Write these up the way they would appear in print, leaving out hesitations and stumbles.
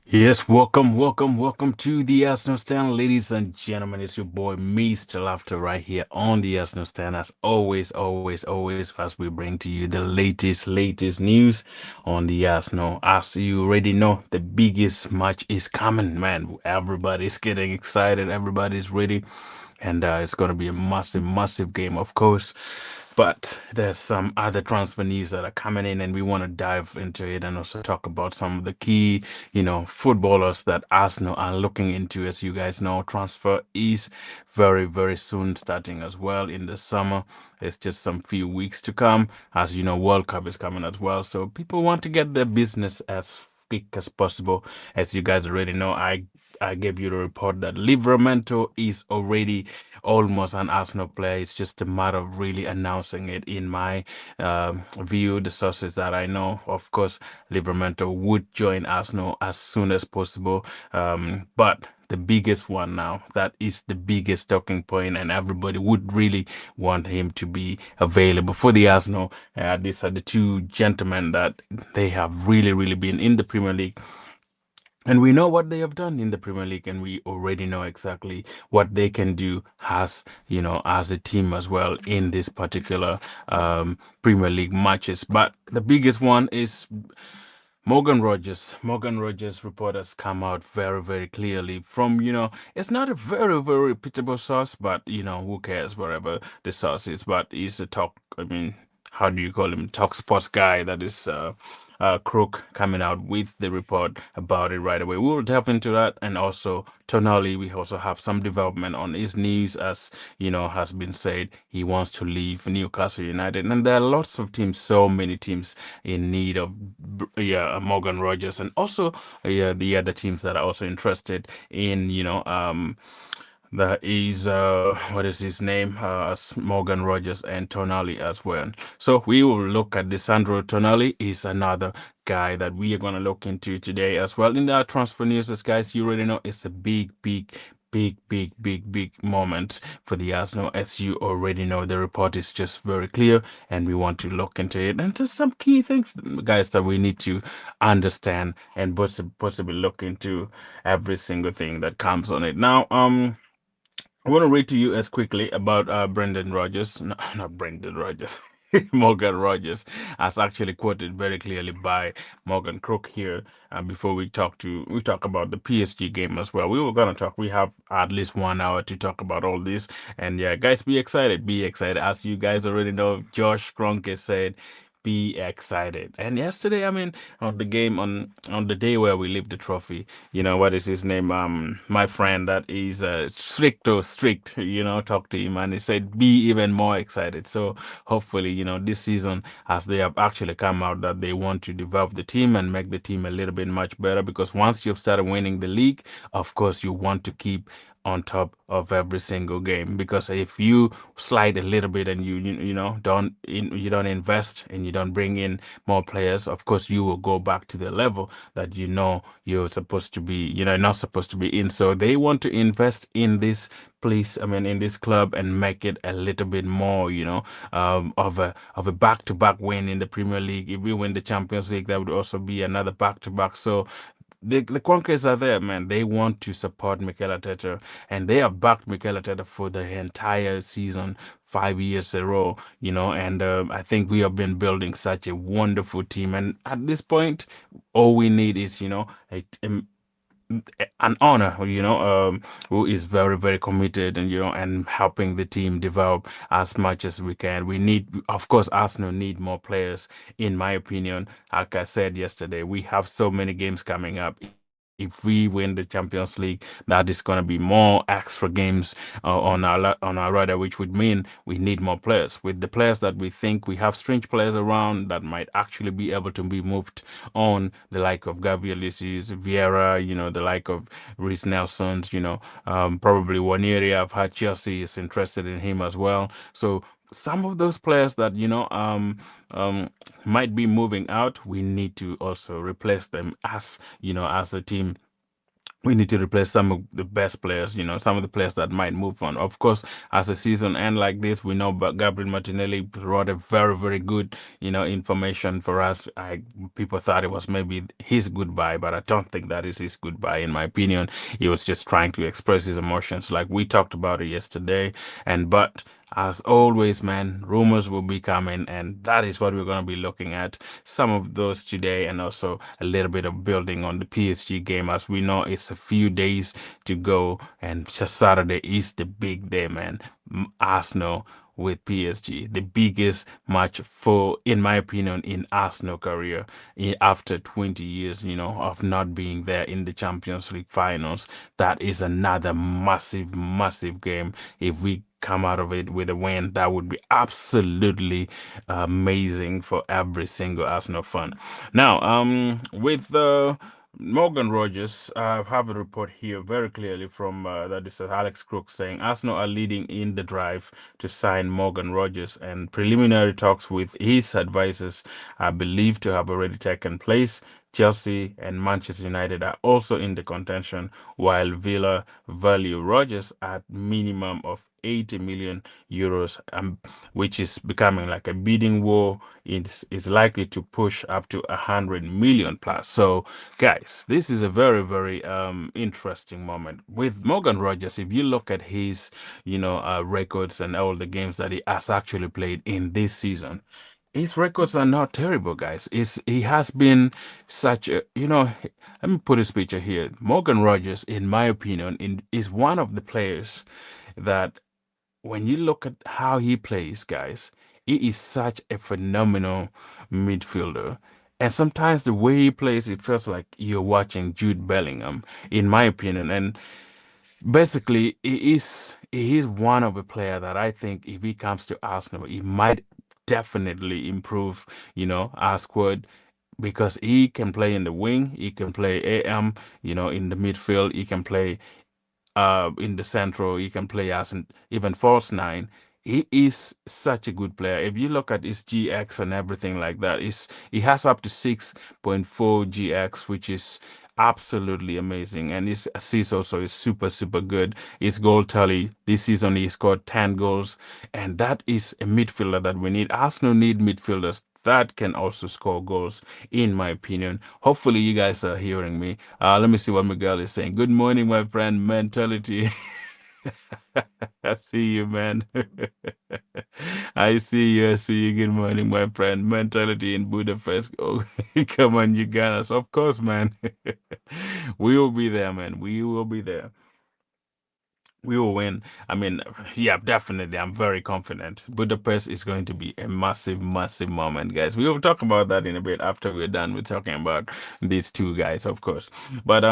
Yes, welcome to the Arsenal Stand, ladies and gentlemen. It's your boy Mr. Laughter right here on the Arsenal Stand. As always, as we bring to you the latest news on the Arsenal. As you already know, the biggest match is coming, man. Everybody's getting excited, everybody's ready, and it's going to be a massive game, of course. But there's some other transfer news that are coming in, and we want to dive into it and also talk about some of the key, footballers that Arsenal are looking into. As you guys know, transfer is very soon starting as well in the summer. It's just some few weeks to come. As you know, World Cup is coming as well. So people want to get their business as quick as possible. As you guys already know, I gave you the report that Livramento is already almost an Arsenal player. It's just a matter of really announcing it in my view, the sources that I know. Of course, Livramento would join Arsenal as soon as possible. But the biggest one now, that is the biggest talking point, and everybody would really want him to be available for the Arsenal. These are the two gentlemen that they have really been in the Premier League, and we know what they have done in the Premier League, and we already know exactly what they can do as as a team as well in this particular Premier League matches. But the biggest one is Morgan Rogers. Morgan Rogers report has come out very clearly from, it's not a very reputable source, but who cares wherever the source is. But he's a talk, I mean, how do you call him? Talk sports guy that is Crook coming out with the report about it right away. We will delve into that, and also Tonali. We also have some development on his news, as has been said. He wants to leave Newcastle United, and there are lots of teams, so many teams in need of Morgan Rogers, and also the other teams that are also interested in that is what is his name? Morgan Rogers and Tonali as well. So we will look at Sandro Tonali. Is another guy that we are going to look into today as well. In our transfer news, as guys, you already know it's a big moment for the Arsenal. As you already know, the report is just very clear, and we want to look into it. And there's some key things, guys, that we need to understand and possibly look into every single thing that comes on it. Now, I want to read to you as quickly about Brendan Rodgers. No, not Brendan Rodgers. Morgan Rogers, as actually quoted very clearly by Morgan Crook here. Before we talk about the PSG game as well. We were gonna talk. We have at least 1 hour to talk about all this, and yeah, guys, be excited. Be excited. As you guys already know, Josh Kroenke said, "Be excited." And yesterday, I mean, on the game on the day where we lift the trophy, what is his name? My friend that is strict. Talk to him, and he said, "Be even more excited." So hopefully, this season, as they have actually come out that they want to develop the team and make the team a little bit much better, because once you've started winning the league, of course, you want to keep on top of every single game, because if you slide a little bit and you don't invest and you don't bring in more players, of course you will go back to the level that you're supposed to be, not supposed to be in. So they want to invest in this place, I mean, in this club, and make it a little bit more, of a back-to-back win in the Premier League. If we win the Champions League, that would also be another back-to-back. So the Conquerors are there, man. They want to support Mikel Arteta, and they have backed Mikel Arteta for the entire season, 5 years in a row, and I think we have been building such a wonderful team. And at this point, all we need is, a an honor, who is very, very committed and and helping the team develop as much as we can. We need, of course, Arsenal need more players, in my opinion. Like I said yesterday, we have so many games coming up. If we win the Champions League, that is going to be more extra games on our radar, which would mean we need more players. With the players that we think we have, strange players around that might actually be able to be moved on, the like of Gabriel Jesus, Vieira, the like of Reece Nelson's, probably Wanieri. I've had Chelsea is interested in him as well. So some of those players that um, might be moving out, we need to also replace them as a team. We need to replace some of the best players, some of the players that might move on. Of course, as a season end like this, we know but Gabriel Martinelli brought a very, very good, information for us. People thought it was maybe his goodbye, but I don't think that is his goodbye, in my opinion. He was just trying to express his emotions, like we talked about it yesterday. And but as always, man, rumors will be coming, and that is what we're going to be looking at. Some of those today, and also a little bit of building on the PSG game. As we know, it's a few days to go, and just Saturday is the big day, man. Arsenal with PSG, the biggest match for, in my opinion, in Arsenal career after 20 years, of not being there in the Champions League finals. That is another massive, massive game. If we come out of it with a win, that would be absolutely amazing for every single Arsenal fan. Now, with Morgan Rogers, I have a report here very clearly from that is Alex Crook saying Arsenal are leading in the drive to sign Morgan Rogers, and preliminary talks with his advisors are believed to have already taken place. Chelsea and Manchester United are also in the contention, while Villa value Rogers at minimum of 80 million euros, which is becoming like a bidding war. Is likely to push up to 100 million plus. So, guys, this is a very, very interesting moment with Morgan Rogers. If you look at his, records and all the games that he has actually played in this season, his records are not terrible, guys. He has been such a, let me put his picture here. Morgan Rogers, in my opinion, is one of the players that when you look at how he plays, guys, he is such a phenomenal midfielder. And sometimes the way he plays, it feels like you're watching Jude Bellingham, in my opinion. And basically, he is one of the player that I think if he comes to Arsenal, he might definitely improve, our squad, because he can play in the wing, he can play AM, in the midfield, he can play in the central. He can play as an even false nine. He is such a good player. If you look at his GX and everything like that, he has up to 6.4 GX, which is absolutely amazing. And his assist also is super, super good. His goal tally this season, he scored 10 goals. And that is a midfielder that we need. Arsenal need midfielders that can also score goals, in my opinion. Hopefully, you guys are hearing me. Let me see what Miguel is saying. Good morning, my friend. Mentality. I see you, man. I see you. I see you. Good morning, my friend. Mentality in Budapest. Oh, come on, you Gunners. Of course, man. We will be there, man. We will be there. We will win. I mean, yeah, definitely. I'm very confident. Budapest is going to be a massive, massive moment, guys. We will talk about that in a bit after we're done with talking about these two guys, of course. But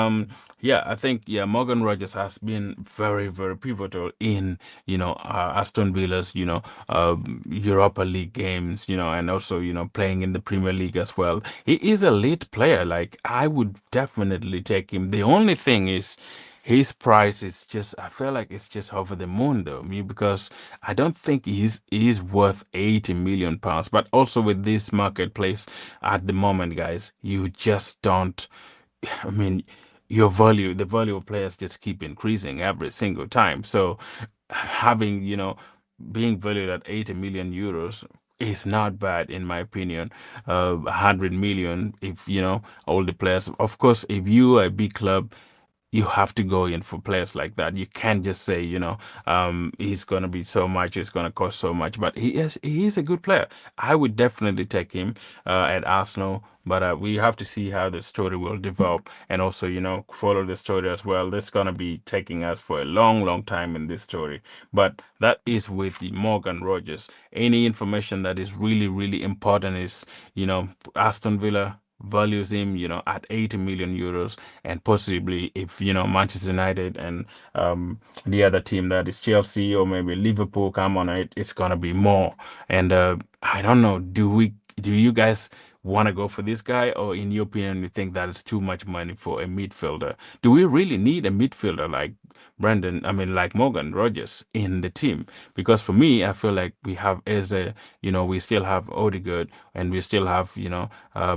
yeah, I think yeah, Morgan Rogers has been very, very pivotal in Aston Villa's Europa League games, and also playing in the Premier League as well. He is a late player. Like I would definitely take him. The only thing is his price is just, I feel like it's just over the moon though, me, because I don't think he's worth 80 million pounds. But also with this marketplace at the moment, guys, you just don't, I mean, the value of players just keep increasing every single time. So having, being valued at 80 million euros is not bad in my opinion. 100 million if, all the players, of course, if you are a big club, you have to go in for players like that. You can't just say, he's going to be so much, it's going to cost so much. But he is a good player. I would definitely take him at Arsenal. But we have to see how the story will develop and also, follow the story as well. This is going to be taking us for a long, long time in this story. But that is with the Morgan Rogers. Any information that is really, really important is, Aston Villa values him, at 80 million euros, and possibly if Manchester United and the other team that is Chelsea or maybe Liverpool come on it, it's gonna be more. And I don't know, do you guys want to go for this guy, or in your opinion, you think that is too much money for a midfielder? Do we really need a midfielder like like Morgan Rogers in the team? Because for me, I feel like we have Eze, we still have Odegaard, and we still have,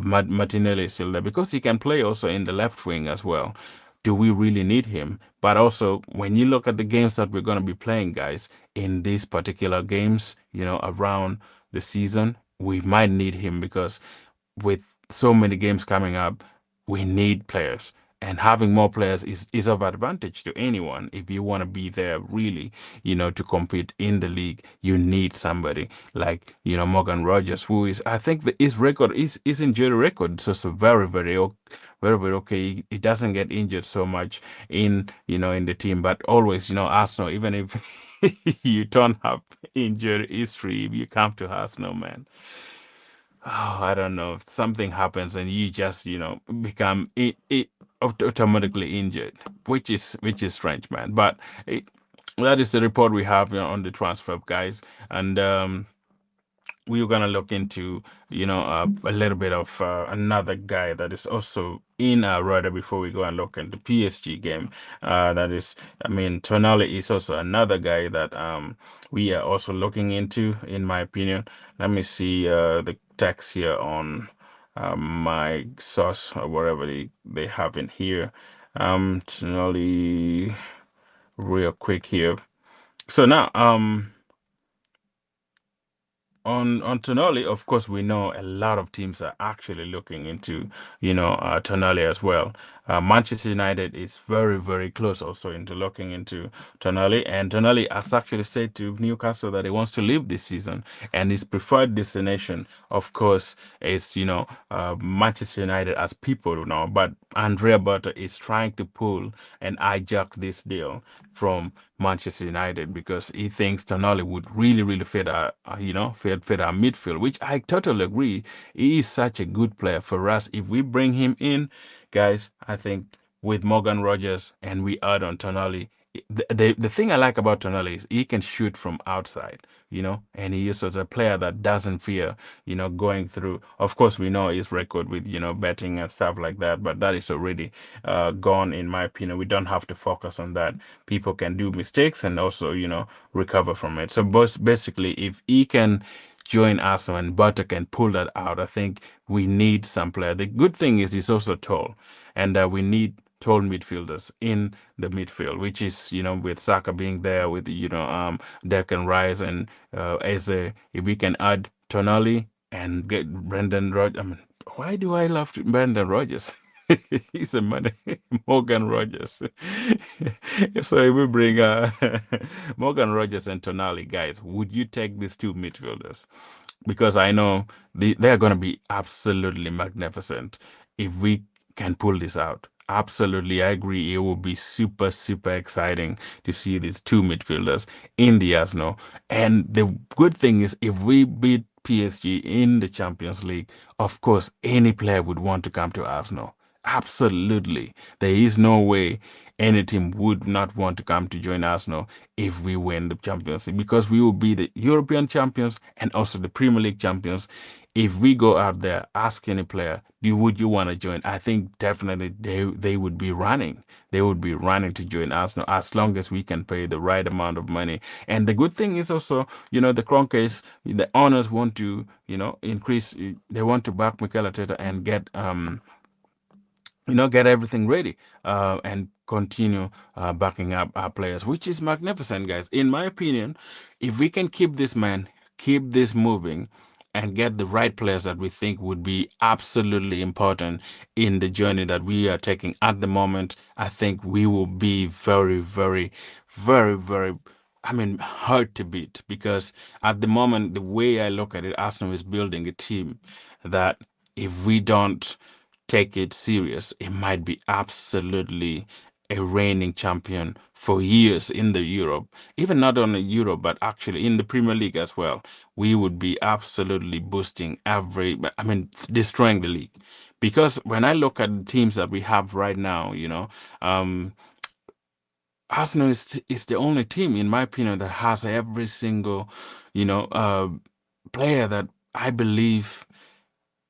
Martinelli is still there because he can play also in the left wing as well. Do we really need him? But also, when you look at the games that we're going to be playing, guys, in these particular games, around the season, we might need him because with so many games coming up, we need players. And having more players is of advantage to anyone. If you want to be there really, to compete in the league, you need somebody like, Morgan Rogers, who is, I think that his record is injury record. So very, very, very, very okay. He doesn't get injured so much in the team, but always, Arsenal, even if you don't have injury history, if you come to Arsenal, man, oh, I don't know. If something happens and you just, become automatically injured, which is strange, man. But it, that is the report we have, on the transfer, guys. And we were gonna look into, a little bit of another guy that is also in our radar before we go and look at the PSG game. That is, I mean, Tonali is also another guy that we are also looking into, in my opinion. Let me see the text here on my source or whatever they have in here. Tonali, real quick here. So now, on Tonali, of course, we know a lot of teams are actually looking into, Tonali as well. Manchester United is very, very close also into looking into Tonali, and Tonali has actually said to Newcastle that he wants to leave this season, and his preferred destination, of course, is, Manchester United as people now. But Andrea Berta is trying to pull and hijack this deal from Manchester United because he thinks Tonali would really, really fit our midfield, which I totally agree. He is such a good player for us. If we bring him in, guys, I think with Morgan Rogers and we add on Tonali, the thing I like about Tonali is he can shoot from outside, and he is such a player that doesn't fear, going through. Of course, we know his record with, betting and stuff like that, but that is already gone, in my opinion. We don't have to focus on that. People can do mistakes and also, recover from it. So basically, if he can join Arsenal and Butter can pull that out, I think we need some player. The good thing is he's also tall, and we need tall midfielders in the midfield, which is, with Saka being there, with, Declan Rice and Eze, if we can add Tonali and get Brendan Rodgers. I mean, why do I love Brendan Rodgers? He's a money Morgan Rogers. So if we bring Morgan Rogers and Tonali, guys, would you take these two midfielders? Because I know they're going to be absolutely magnificent if we can pull this out. Absolutely, I agree. It will be super, super exciting to see these two midfielders in the Arsenal. And the good thing is, if we beat PSG in the Champions League, of course, any player would want to come to Arsenal. Absolutely. There is no way any team would not want to come to join Arsenal if we win the Champions League because we will be the European champions and also the Premier League champions. If we go out there, ask any player, would you want to join? I think definitely they would be running. They would be running to join Arsenal as long as we can pay the right amount of money. And the good thing is also, the Kroenkes, the owners want to, increase. They want to back Mikel Arteta and get everything ready and continue backing up our players, which is magnificent, guys. In my opinion, if we can keep this moving, and get the right players that we think would be absolutely important in the journey that we are taking at the moment, I think we will be very, very, very, very, I mean, hard to beat because at the moment, the way I look at it, Arsenal is building a team that if we don't take it serious, it might be absolutely a reigning champion for years in the Europe, even not only Europe, but actually in the Premier League as well. We would be absolutely boosting I mean, destroying the league. Because when I look at the teams that we have right now, um, Arsenal is the only team, in my opinion, that has every single, player that I believe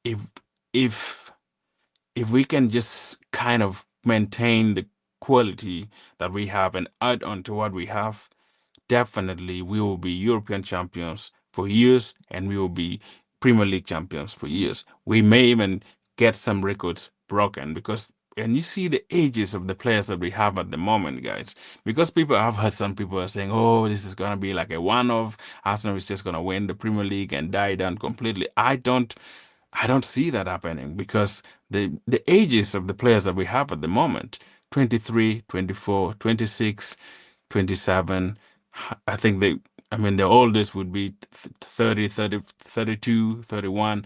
if if if we can just kind of maintain the quality that we have and add on to what we have, definitely we will be European champions for years and we will be Premier League champions for years. We may even get some records broken because and you see the ages of the players that we have at the moment, guys. Because people I've heard some people are saying, "Oh, this is gonna be like a one-off. Arsenal is just gonna win the Premier League and die down completely." I don't see that happening because the ages of the players that we have at the moment 23, 24, 26, 27. I think I mean, the oldest would be 30, 30, 32, 31,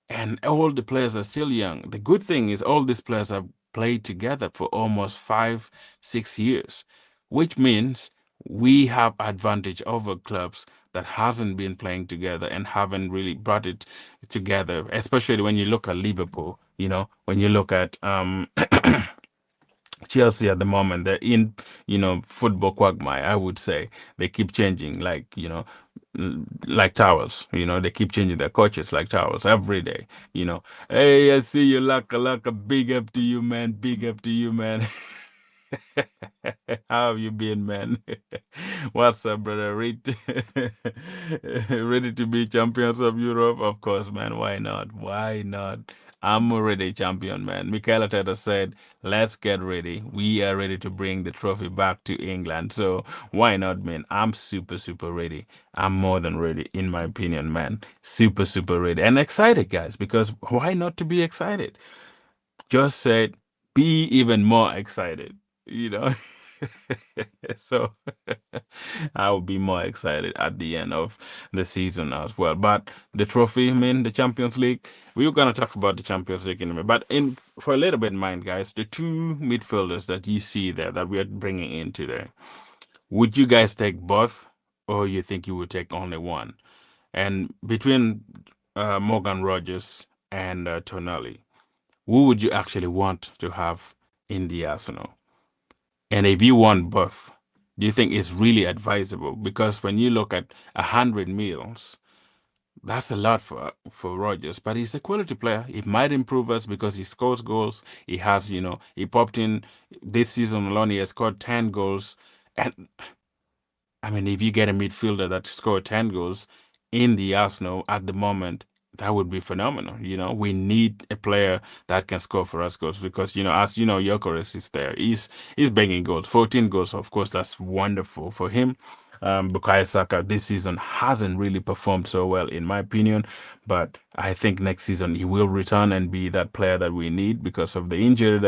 and all the players are still young. The good thing is all these players have played together for almost 5, 6 years, which means we have advantage over clubs that hasn't been playing together and haven't really brought it together, especially when you look at Liverpool, when you look at Chelsea at the moment, they're in, football quagmire, I would say. They keep changing like towels, they keep changing their coaches like towels every day, you know. Hey, I see you, Laka Laka. Big up to you, man. Big up to you, man. How have you been, man? What's up, brother? Ready to be champions of Europe? Of course, man. Why not? Why not? I'm already a champion, man. Mikel Arteta said, let's get ready. We are ready to bring the trophy back to England. So why not, man? I'm super, super ready. I'm more than ready, in my opinion, man. Super, super ready. And excited, guys, because why not to be excited? Just said, be even more excited, you know? So I will be more excited at the end of the season as well. But the trophy, I mean, the Champions League, we were gonna talk about the Champions League in a minute. But in for a little bit in mind, guys, the two midfielders that you see there that we are bringing in today, would you guys take both, or you think you would take only one? And between Morgan Rogers and Tonali, who would you actually want to have in the Arsenal? And if you want both, do you think it's really advisable? Because when you look at 100 meals, that's a lot for Rogers. But he's a quality player. He might improve us because he scores goals. He has, he popped in this season alone. He has scored 10 goals. And I mean, if you get a midfielder that scored 10 goals in the Arsenal at the moment, that would be phenomenal. We need a player that can score for us goals because, as you know, Gyökeres is there. He's banging goals. 14 goals, of course, that's wonderful for him. Bukayo Saka this season hasn't really performed so well, in my opinion. But I think next season he will return and be that player that we need because of the injury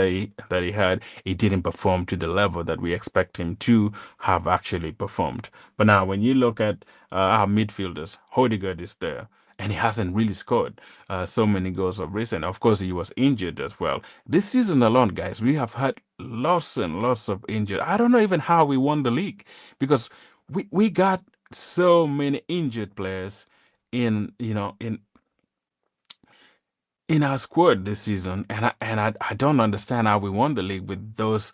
that he had. He didn't perform to the level that we expect him to have actually performed. But now, when you look at our midfielders, Odegaard is there. And he hasn't really scored so many goals of recent. Of course, he was injured as well. This season alone, guys, we have had lots and lots of injured. I don't know even how we won the league because we got so many injured players in in our squad this season, and I don't understand how we won the league with those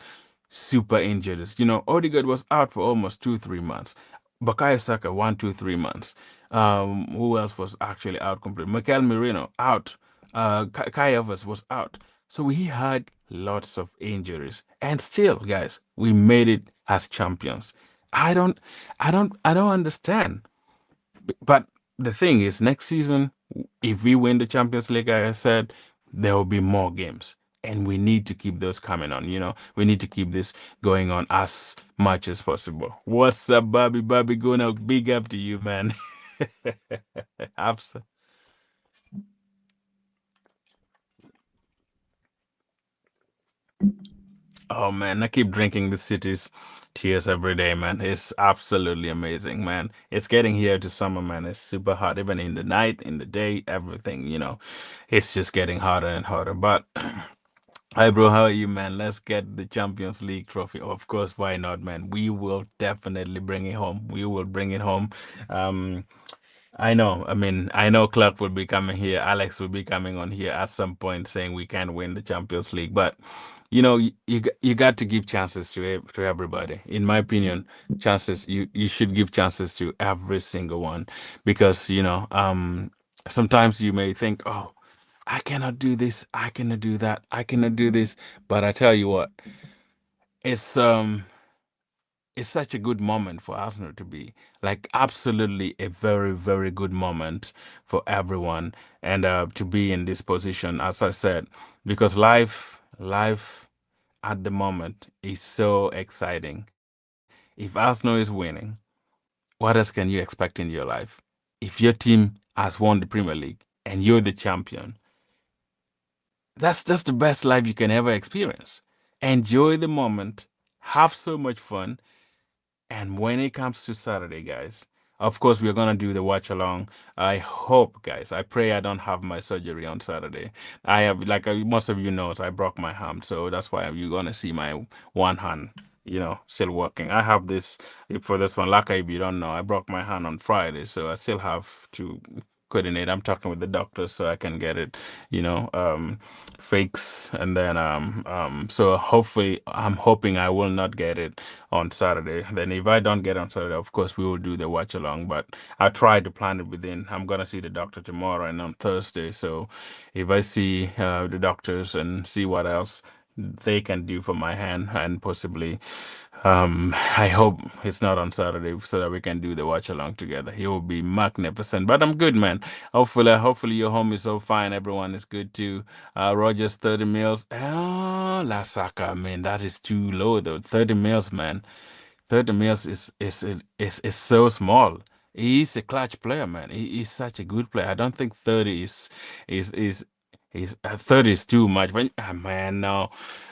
super injuries. Odegaard was out for almost 2, 3 months. Bukayo Saka 1, 2, 3 months. Who else was actually out completely? Mikel Merino out. Kai Havertz was out. So we had lots of injuries, and still, guys, we made it as champions. I don't, I don't understand. But the thing is, next season, if we win the Champions League, like I said, there will be more games. And we need to keep those coming on, We need to keep this going on as much as possible. What's up, Bobby? Bobby, going out big up to you, man. Absolutely. Oh man, I keep drinking the city's tears every day, man. It's absolutely amazing, man. It's getting here to summer, man. It's super hot, even in the night, in the day, everything. It's just getting hotter and hotter. But hi, bro, how are you, man? Let's get the Champions League trophy. Of course, why not, man? We will definitely bring it home. We will bring it home. Um, I know. I mean, I know Clark will be coming here. Alex will be coming on here at some point saying we can win the Champions League. But you got to give chances to everybody. In my opinion, chances you should give chances to every single one because sometimes you may think, oh, I cannot do this, I cannot do that, I cannot do this. But I tell you what, it's um it's such a good moment for Arsenal to be like absolutely a very, very good moment for everyone and to be in this position, as I said, because life at the moment is so exciting. If Arsenal is winning, what else can you expect in your life? If your team has won the Premier League and you're the champion, that's the best life you can ever experience. Enjoy the moment, have so much fun, and when it comes to Saturday, guys, of course, we're going to do the watch along. I hope, guys, I pray I don't have my surgery on Saturday. I have, like most of you knows, I broke my hand. So that's why you're going to see my one hand, still working. I have this, for this one, lucky if you don't know, I broke my hand on Friday. So I still have to coordinate. I'm talking with the doctor so I can get it, you know, um, fix and then so hopefully I'm hoping I will not get it on Saturday. Then if I don't get on Saturday, of course we will do the watch along. But I try to plan it within. I'm gonna see the doctor tomorrow and on Thursday. So if I see the doctors and see what else they can do for my hand and possibly I hope it's not on Saturday so that we can do the watch along together. It will be magnificent. But I'm good, man. Hopefully your home is so fine. Everyone is good too. Rogers 30 mils. Oh, Lasaka, man, that is too low though. 30 mils, man. 30 mils is so small. He's a clutch player, man. He's such a good player. I don't think 30 is 30 is too much. But man, no.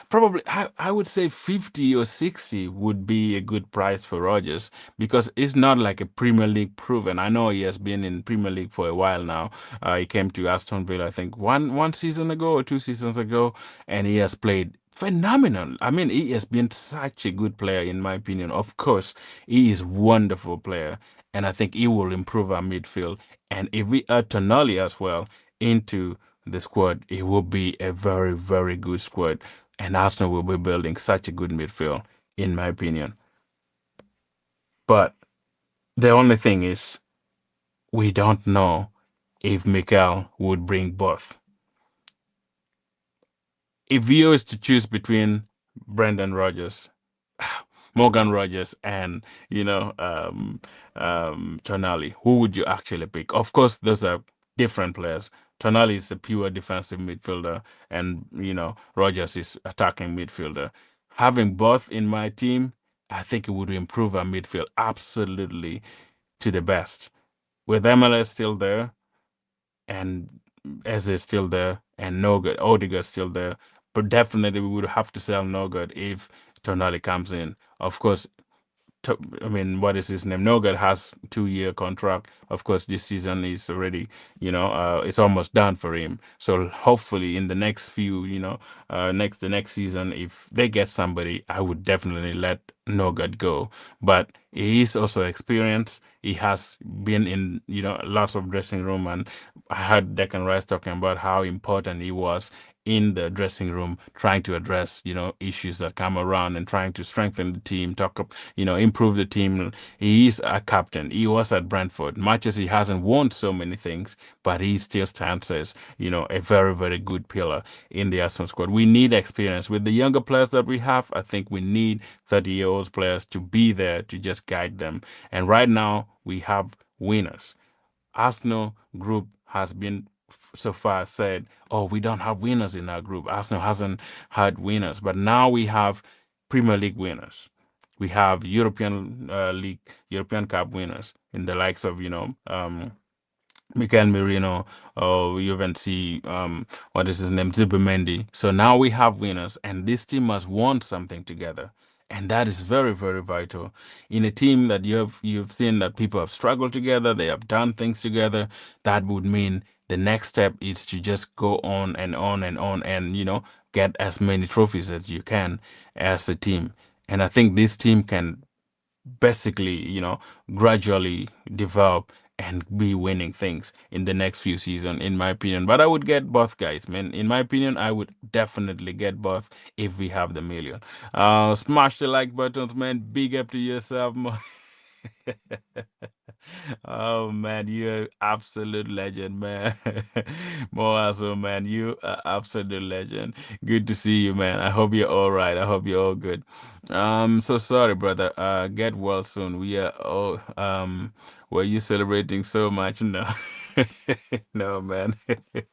Probably I would say 50 or 60 would be a good price for Rogers because it's not like a Premier League proven. I know he has been in Premier League for a while now. He came to Aston Villa, I think one season ago or 2 seasons ago, and he has played phenomenal. I mean, he has been such a good player in my opinion. Of course, he is wonderful player, and I think he will improve our midfield. And if we add Tonali as well into the squad, it will be a very, very good squad. And Arsenal will be building such a good midfield, in my opinion. But the only thing is, we don't know if Mikel would bring both. If you was to choose between Brendan Rodgers, Morgan Rogers, and Tonali, who would you actually pick? Of course, those are different players. Tonali is a pure defensive midfielder, and Rogers is attacking midfielder. Having both in my team, I think it would improve our midfield absolutely to the best. With MLS still there, and Eze is still there, and Nogard, Odegaard still there. But definitely we would have to sell Nogard if Tonali comes in. Of course, I mean, what is his name? Nogard has 2 year contract. Of course, this season is already, it's almost done for him. So hopefully, in the next few, the next season, if they get somebody, I would definitely let Nogard go. But he is also experienced. He has been in, lots of dressing room, and I heard Declan Rice talking about how important he was in the dressing room, trying to address, issues that come around and trying to strengthen the team, improve the team. He is a captain. He was at Brentford. Much as he hasn't won so many things, but he still stands as, a very, very good pillar in the Arsenal squad. We need experience. With the younger players that we have, I think we need 30-year-old players to be there to just guide them. And right now, we have winners. Arsenal group has been so far said, oh, we don't have winners in our group. Arsenal hasn't had winners, but now we have Premier League winners. We have European League, European Cup winners in the likes of, Mikel Merino, you even see what is his name, Zubimendi. So now we have winners, and this team must want something together, and that is very very vital in a team that you've seen that people have struggled together, they have done things together. That would mean the next step is to just go on and on and on, and get as many trophies as you can as a team. And I think this team can basically, gradually develop and be winning things in the next few seasons, in my opinion. But I would get both guys, man. In my opinion, I would definitely get both if we have the million. Smash the like buttons, man. Big up to yourself, man. Oh man, you're absolute legend, man. Moazo, man, you are absolute legend. Good to see you, man. I hope you're all right. I hope you're all good. So sorry, brother. Get well soon. We are all were you celebrating so much? No. No, man.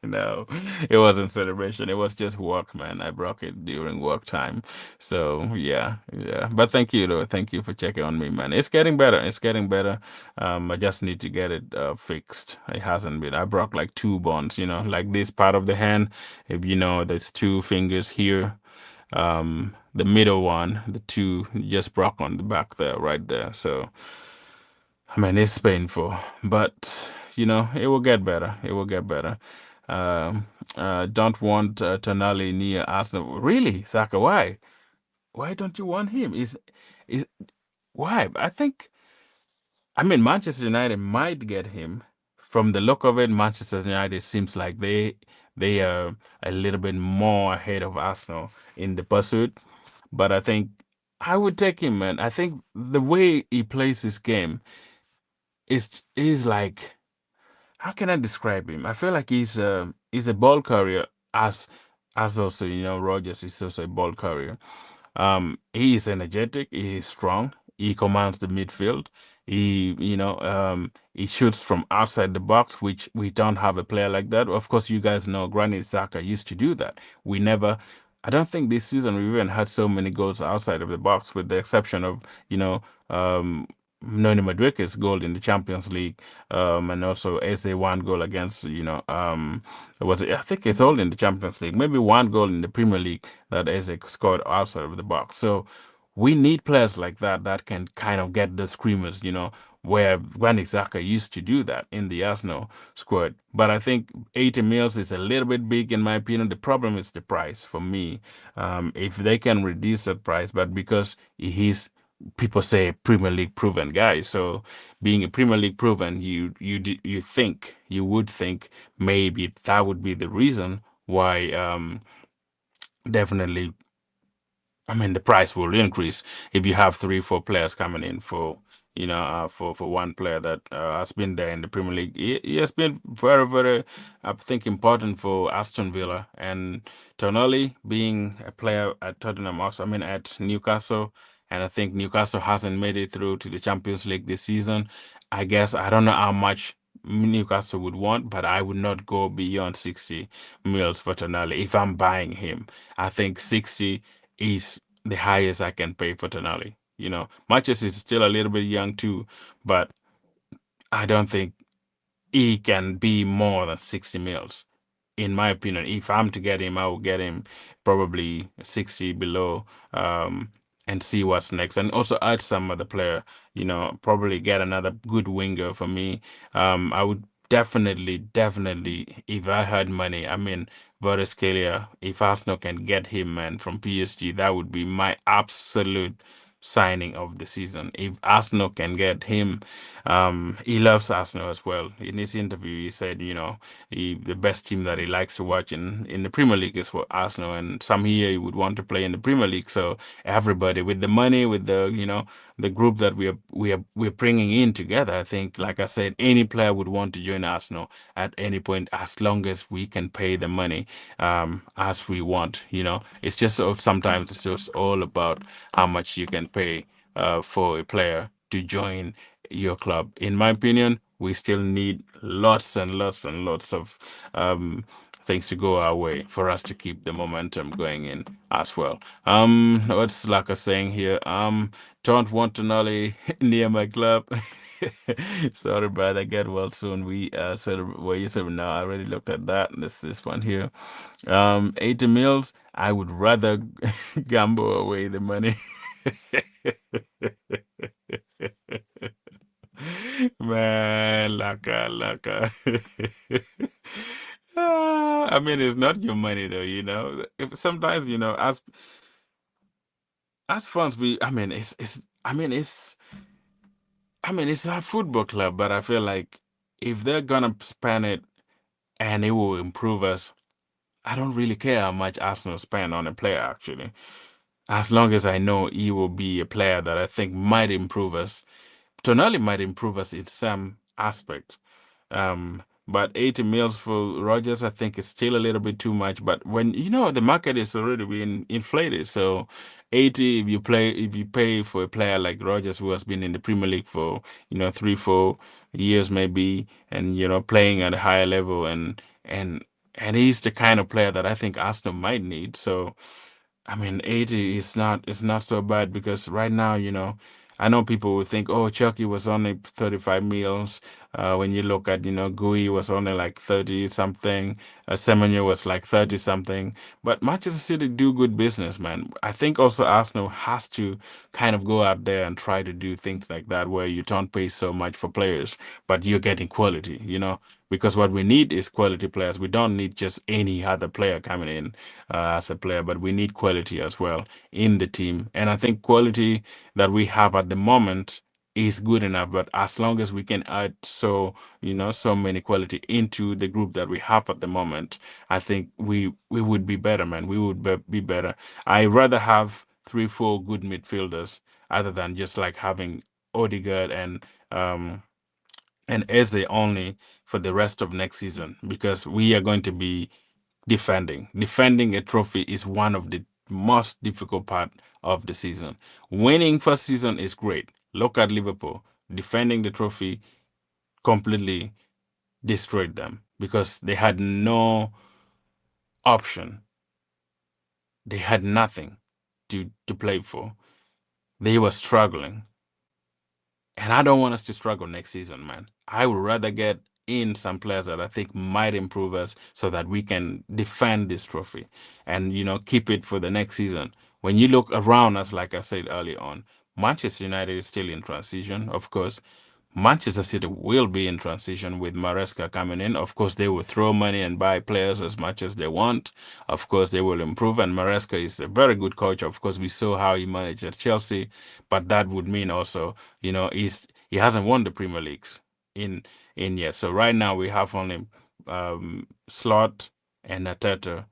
No. It wasn't celebration. It was just work, man. I broke it during work time. So yeah, yeah. But thank you though. Thank you for checking on me, man. It's getting better. It's getting better. I just need to get it fixed. It hasn't been. I broke like two bones, like this part of the hand. If there's two fingers here. The middle one, the two just broke on the back there, right there. So, I mean, it's painful, but it will get better. It will get better. Don't want Tonali near Arsenal. Really, Saka? Why? Why don't you want him? Is why? I think. I mean, Manchester United might get him. From the look of it, Manchester United seems like they are a little bit more ahead of Arsenal in the pursuit. But I think I would take him, man. I think the way he plays his game is like, how can I describe him? I feel like he's a ball carrier as also Rogers is also a ball carrier. He is energetic. He is strong. He commands the midfield. He shoots from outside the box, which we don't have a player like that. Of course, you guys know Granit Xhaka used to do that. We never. I don't think this season we even had so many goals outside of the box, with the exception of Noni Madueke's goal in the Champions League, and also SA one goal against was it, I think it's all in the Champions League, maybe one goal in the Premier League that Eze scored outside of the box. So we need players like that that can kind of get the screamers, where Granit Xhaka used to do that in the Arsenal squad. But I think 80 mils is a little bit big in my opinion. The problem is the price for me. If they can reduce that price, but because he's people say Premier League proven guy, so being a Premier League proven, you would think maybe that would be the reason why definitely I mean, the price will increase if you have three, four players coming in for one player that has been there in the Premier League. He has been very, very, I think, important for Aston Villa and Tonali being a player at Tottenham also. I mean, at Newcastle, and I think Newcastle hasn't made it through to the Champions League this season. I guess I don't know how much Newcastle would want, but I would not go beyond 60 mils for Tonali if I'm buying him. I think 60 is the highest I can pay for Tonali. Manchester is still a little bit young too, but I don't think he can be more than 60 mils. In my opinion, if I'm to get him, I will get him probably 60 below, and see what's next. And also add some other player, probably get another good winger for me. I would definitely, if I had money, I mean, Varaskelia, if Arsenal can get him, man, from PSG, that would be my absolute signing of the season. If Arsenal can get him, he loves Arsenal as well. In his interview, he said, the best team that he likes to watch in the Premier League is for Arsenal, and some here he would want to play in the Premier League. So everybody with the money, with the group that we're bringing in together, I think, like I said, any player would want to join Arsenal at any point as long as we can pay the money as we want. It's just sometimes it's just all about how much you can pay for a player to join your club. In my opinion, we still need lots and lots and lots of things to go our way for us to keep the momentum going in as well. What's Laka saying here? Don't want Tonali near my club. Sorry, brother. Get well soon. We celebrate. Well, you said now. I already looked at that. This one here. 80 meals. I would rather gamble away the money. Man, Laka. I mean, it's not your money though, you know. If sometimes, you know, as fans, I mean, it's a football club, but I feel like if they're gonna spend it and it will improve us, I don't really care how much Arsenal spend on a player actually, as long as I know he will be a player that I think might improve us. Tonali might improve us in some aspect. But 80 mils for Rogers, I think is still a little bit too much. But when you know the market is already being inflated, so 80 if you pay for a player like Rogers who has been in the Premier League for 3, 4 years maybe, and playing at a higher level, and he's the kind of player that I think Arsenal might need. So I mean, 80 is not so bad because right now, I know people would think, oh, Chucky was only 35 mils. When you look at, Gui was only like 30 something. Semenyo was like 30 something. But Manchester City do good business, man. I think also Arsenal has to kind of go out there and try to do things like that where you don't pay so much for players, but you're getting quality, because what we need is quality players. We don't need just any other player coming in as a player, but we need quality as well in the team. And I think quality that we have at the moment is good enough. But as long as we can add so many quality into the group that we have at the moment, I think we would be better, man. We would be better. I rather have 3, 4 good midfielders other than just like having Odegaard and Eze only for the rest of next season because we are going to be defending. Defending a trophy is one of the most difficult part of the season. Winning first season is great. Look at Liverpool. Defending the trophy completely destroyed them because they had no option. They had nothing to play for. They were struggling. And I don't want us to struggle next season, man. I would rather get in some players that I think might improve us so that we can defend this trophy and, keep it for the next season. When you look around us, like I said earlier on, Manchester United is still in transition, of course. Manchester City will be in transition with Maresca coming in. Of course, they will throw money and buy players as much as they want. Of course, they will improve. And Maresca is a very good coach. Of course, we saw how he managed at Chelsea, but that would mean also, he hasn't won the Premier Leagues in yet. So right now we have only Slot and Ateta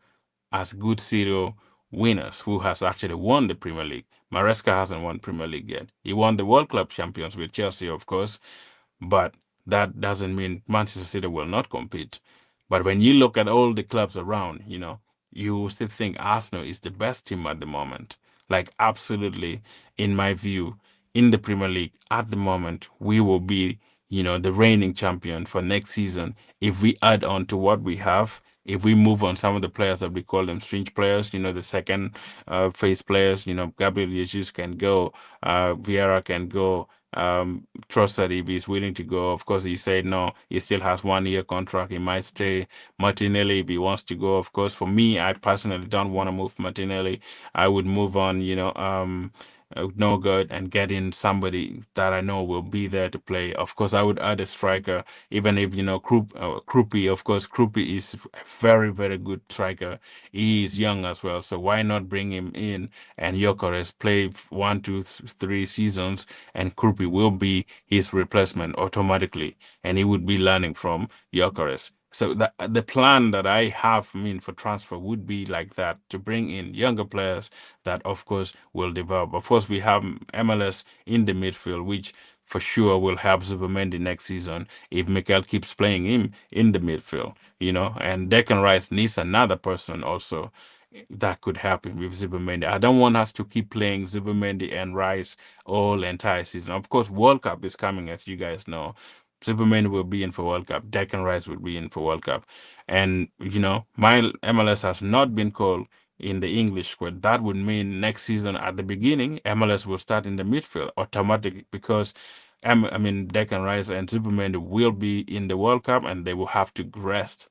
as good serial winners who has actually won the Premier League. Maresca hasn't won Premier League yet. He won the World Club Champions with Chelsea, of course, but that doesn't mean Manchester City will not compete. But when you look at all the clubs around, you still think Arsenal is the best team at the moment. Like, absolutely, in my view, in the Premier League at the moment, we will be, the reigning champion for next season if we add on to what we have. If we move on some of the players that we call them strange players, the second phase players, Gabriel Jesus can go, Vieira can go, Trossard if he's willing to go. Of course, he said no. He still has 1 year contract. He might stay. Martinelli if he wants to go. Of course, for me, I personally don't want to move Martinelli. I would move on. No good and get in somebody that I know will be there to play. Of course, I would add a striker, even if Krupi. Of course, Krupi is a very very good striker. He is young as well, so why not bring him in and Gyökeres play 1, 2, 3 seasons and Krupi will be his replacement automatically, and he would be learning from Gyökeres. So the plan that I have, for transfer would be like that to bring in younger players that, of course, will develop. Of course, we have MLS in the midfield, which for sure will help Zubimendi next season if Mikel keeps playing him in the midfield, and Declan Rice needs another person also that could help him with Zubimendi. I don't want us to keep playing Zubimendi and Rice all entire season. Of course, World Cup is coming, as you guys know. Superman will be in for World Cup. Declan Rice will be in for World Cup. And, my MLS has not been called in the English squad. That would mean next season at the beginning, MLS will start in the midfield automatically because, I mean, Declan Rice and Superman will be in the World Cup and they will have to rest.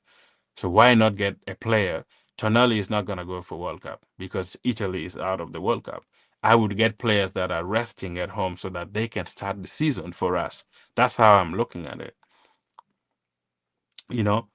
So why not get a player? Tonali is not going to go for World Cup because Italy is out of the World Cup. I would get players that are resting at home so that they can start the season for us. That's how I'm looking at it. You know,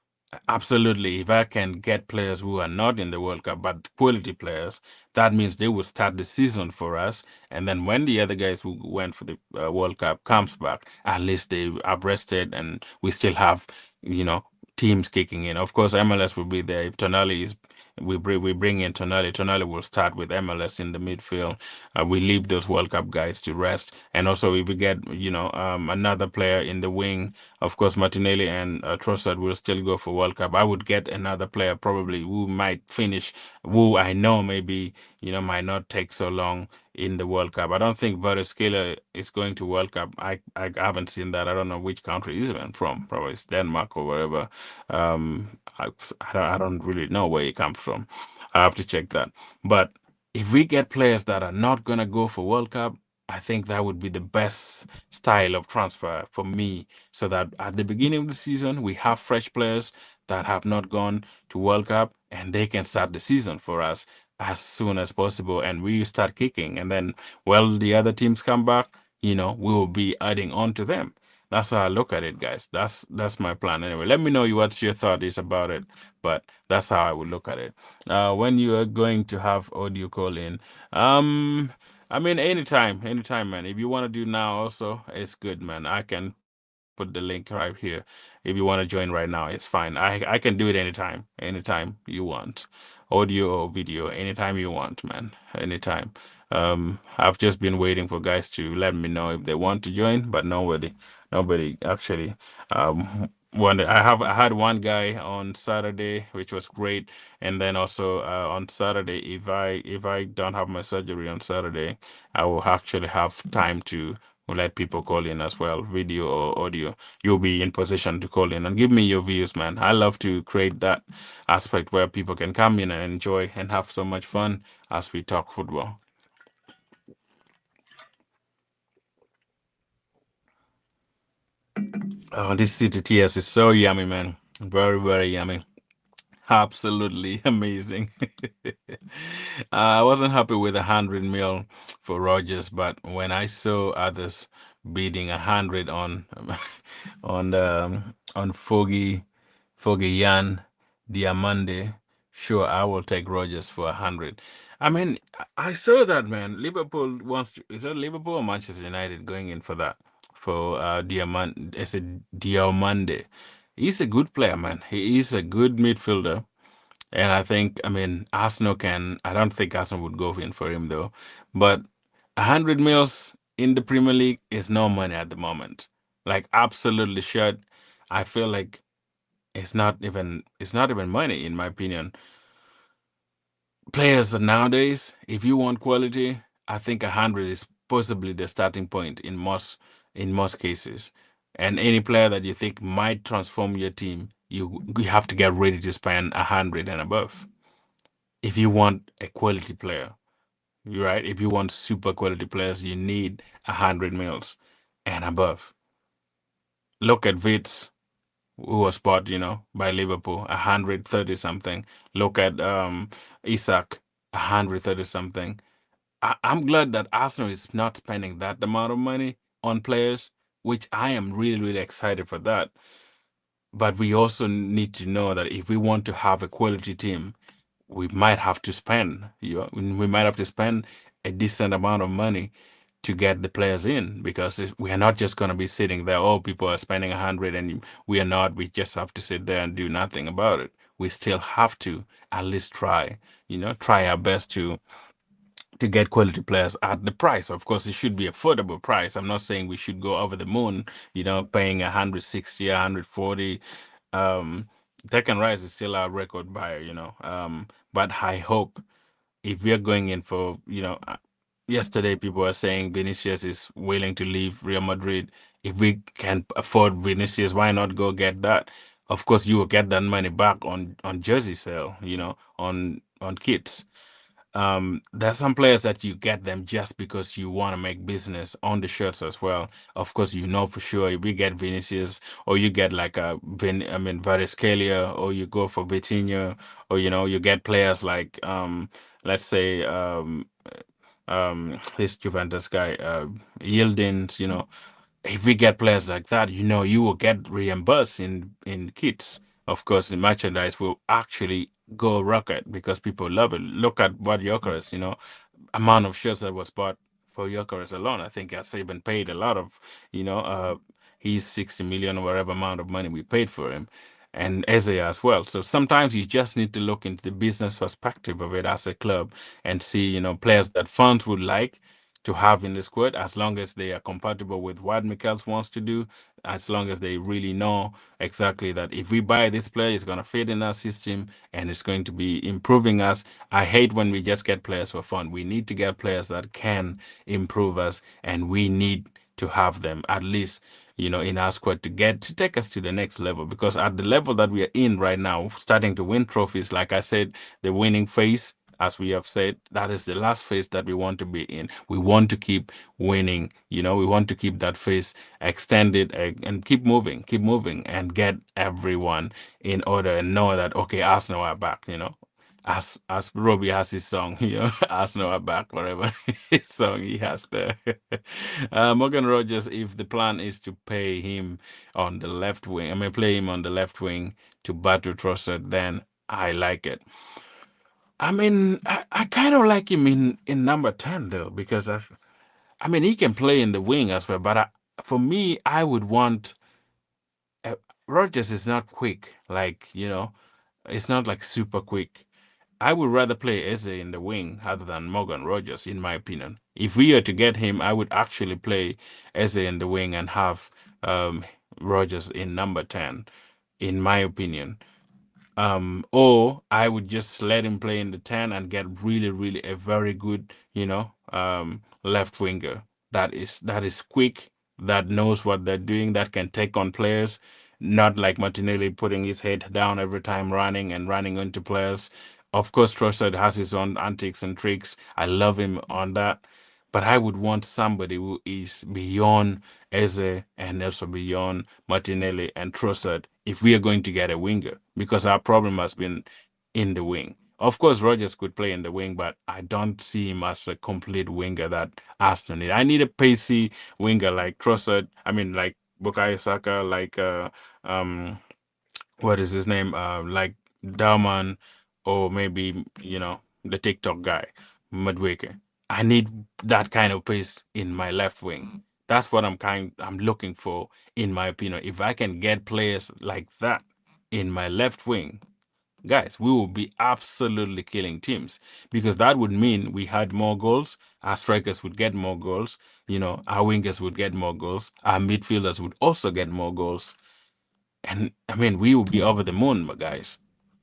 absolutely. If I can get players who are not in the World Cup but quality players, that means they will start the season for us. And then when the other guys who went for the World Cup comes back, at least they are rested, and we still have, you know, teams kicking in. Of course, MLS will be there. If Tonali is, we bring in Tonali. Tonali will start with MLS in the midfield. We leave those World Cup guys to rest. And also, if we get, another player in the wing, of course, Martinelli and Trossard will still go for World Cup. I would get another player probably who might finish, who I know maybe, might not take so long in the World Cup. I don't think Vareskela is going to World Cup. I haven't seen that. I don't know which country he's even from. Probably it's Denmark or wherever. I don't really know where he comes from. I have to check that. But if we get players that are not gonna go for World Cup, I think that would be the best style of transfer for me, so that at the beginning of the season we have fresh players that have not gone to World Cup and they can start the season for us as soon as possible, and we start kicking, and then the other teams come back, we will be adding on to them. That's how I look at it, guys. That's my plan. Anyway, let me know what your thought is about it, but that's how I would look at it. When you are going to have audio call in, um, I mean, anytime, man. If you want to do now, also, it's good, man. I can put the link right here. If you want to join right now, it's fine. I can do it anytime you want, audio or video, anytime you want, man, anytime. I've just been waiting for guys to let me know if they want to join, but nobody actually. I had one guy on Saturday, which was great, and then also on Saturday, if I don't have my surgery on Saturday, I will actually have time to let people call in as well, video or audio. You'll be in position to call in and give me your views, man. I love to create that aspect where people can come in and enjoy and have so much fun as we talk football. Oh, this CTTS is so yummy, man. Very, very yummy. Absolutely amazing. I wasn't happy with 100 mil for Rogers, but when I saw others bidding 100 on Foggy Yan Diamande, sure, I will take Rogers for 100. I mean, I saw that, man. Liverpool wants to, is that Liverpool or Manchester United going in for that? For Diamande, I said Diamande. He's a good player, man. He is a good midfielder. And I think, I mean, I don't think Arsenal would go in for him though. But 100 mils in the Premier League is no money at the moment. Like, absolutely shut. I feel like it's not even money, in my opinion. Players nowadays, if you want quality, I think 100 is possibly the starting point in most cases. And any player that you think might transform your team, you have to get ready to spend 100 and above. If you want a quality player, right? If you want super quality players, you need 100 mils and above. Look at Vitz, who was bought, by Liverpool, 130 something. Look at Isak, 130 something. I'm glad that Arsenal is not spending that amount of money on players, which I am really, really excited for that. But we also need to know that if we want to have a quality team, we might have to spend, we might have to spend a decent amount of money to get the players in, because we are not just going to be sitting there. Oh, people are spending 100 and we are not. We just have to sit there and do nothing about it. We still have to at least try our best to get quality players at the price. Of course, it should be affordable price. I'm not saying we should go over the moon, paying 160, 140. Um, Declan Rice is still our record buyer, but I hope if we are going in for, yesterday people were saying Vinicius is willing to leave Real Madrid. If we can afford Vinicius, why not go get that? Of course, you will get that money back on jersey sale, on kits. There's some players that you get them just because you want to make business on the shirts as well. Of course, you know for sure if we get Vinicius or you get like Varyscalia or you go for Vitinha or you get players like let's say this Juventus guy Yildiz, if we get players like that, you will get reimbursed in kits. Of course, the merchandise will actually go rocket because people love it. Look at what Jokeris, amount of shirts that was bought for Jokeris alone. I think has even paid a lot of, he's 60 million or whatever amount of money we paid for him. And Eze as well. So sometimes you just need to look into the business perspective of it as a club and see, players that fans would like to have in the squad as long as they are compatible with what Mikel wants to do, as long as they really know exactly that if we buy this player, it's going to fit in our system and it's going to be improving us. I hate when we just get players for fun. We need to get players that can improve us, and we need to have them at least, in our squad to take us to the next level. Because at the level that we are in right now, starting to win trophies, like I said, the winning phase, as we have said, that is the last phase that we want to be in. We want to keep winning. We want to keep that phase extended and keep moving, and get everyone in order and know that okay, Arsenal are back. As Robbie has his song, Arsenal are back, whatever his song he has there. Morgan Rogers, if the plan is to pay him on the left wing, I mean, play him on the left wing to battle Trossard, then I like it. I mean, I kind of like him in number 10 though, because I mean, he can play in the wing as well, but for me, I would want uh, Rogers is not quick, like, it's not like super quick. I would rather play Eze in the wing other than Morgan Rogers, in my opinion. If we are to get him, I would actually play Eze in the wing and have um, Rogers in number 10, in my opinion. Or I would just let him play in the 10 and get really, really a very good, left winger that is quick, that knows what they're doing, that can take on players, not like Martinelli putting his head down every time running and running into players. Of course, Trossard has his own antics and tricks. I love him on that. But I would want somebody who is beyond Eze and also beyond Martinelli and Trossard if we are going to get a winger, because our problem has been in the wing. Of course, Rogers could play in the wing, but I don't see him as a complete winger that Aston need. I need a pacey winger like Trossard. I mean, like Bukayo Saka, like um, what is his name? Like Dauman, or maybe the TikTok guy, Madweke. I need that kind of pace in my left wing. That's what I'm looking for, in my opinion. If I can get players like that in my left wing, guys, we will be absolutely killing teams, because that would mean we had more goals. Our strikers would get more goals. Our wingers would get more goals. Our midfielders would also get more goals. And I mean, we will be over the moon, my guys.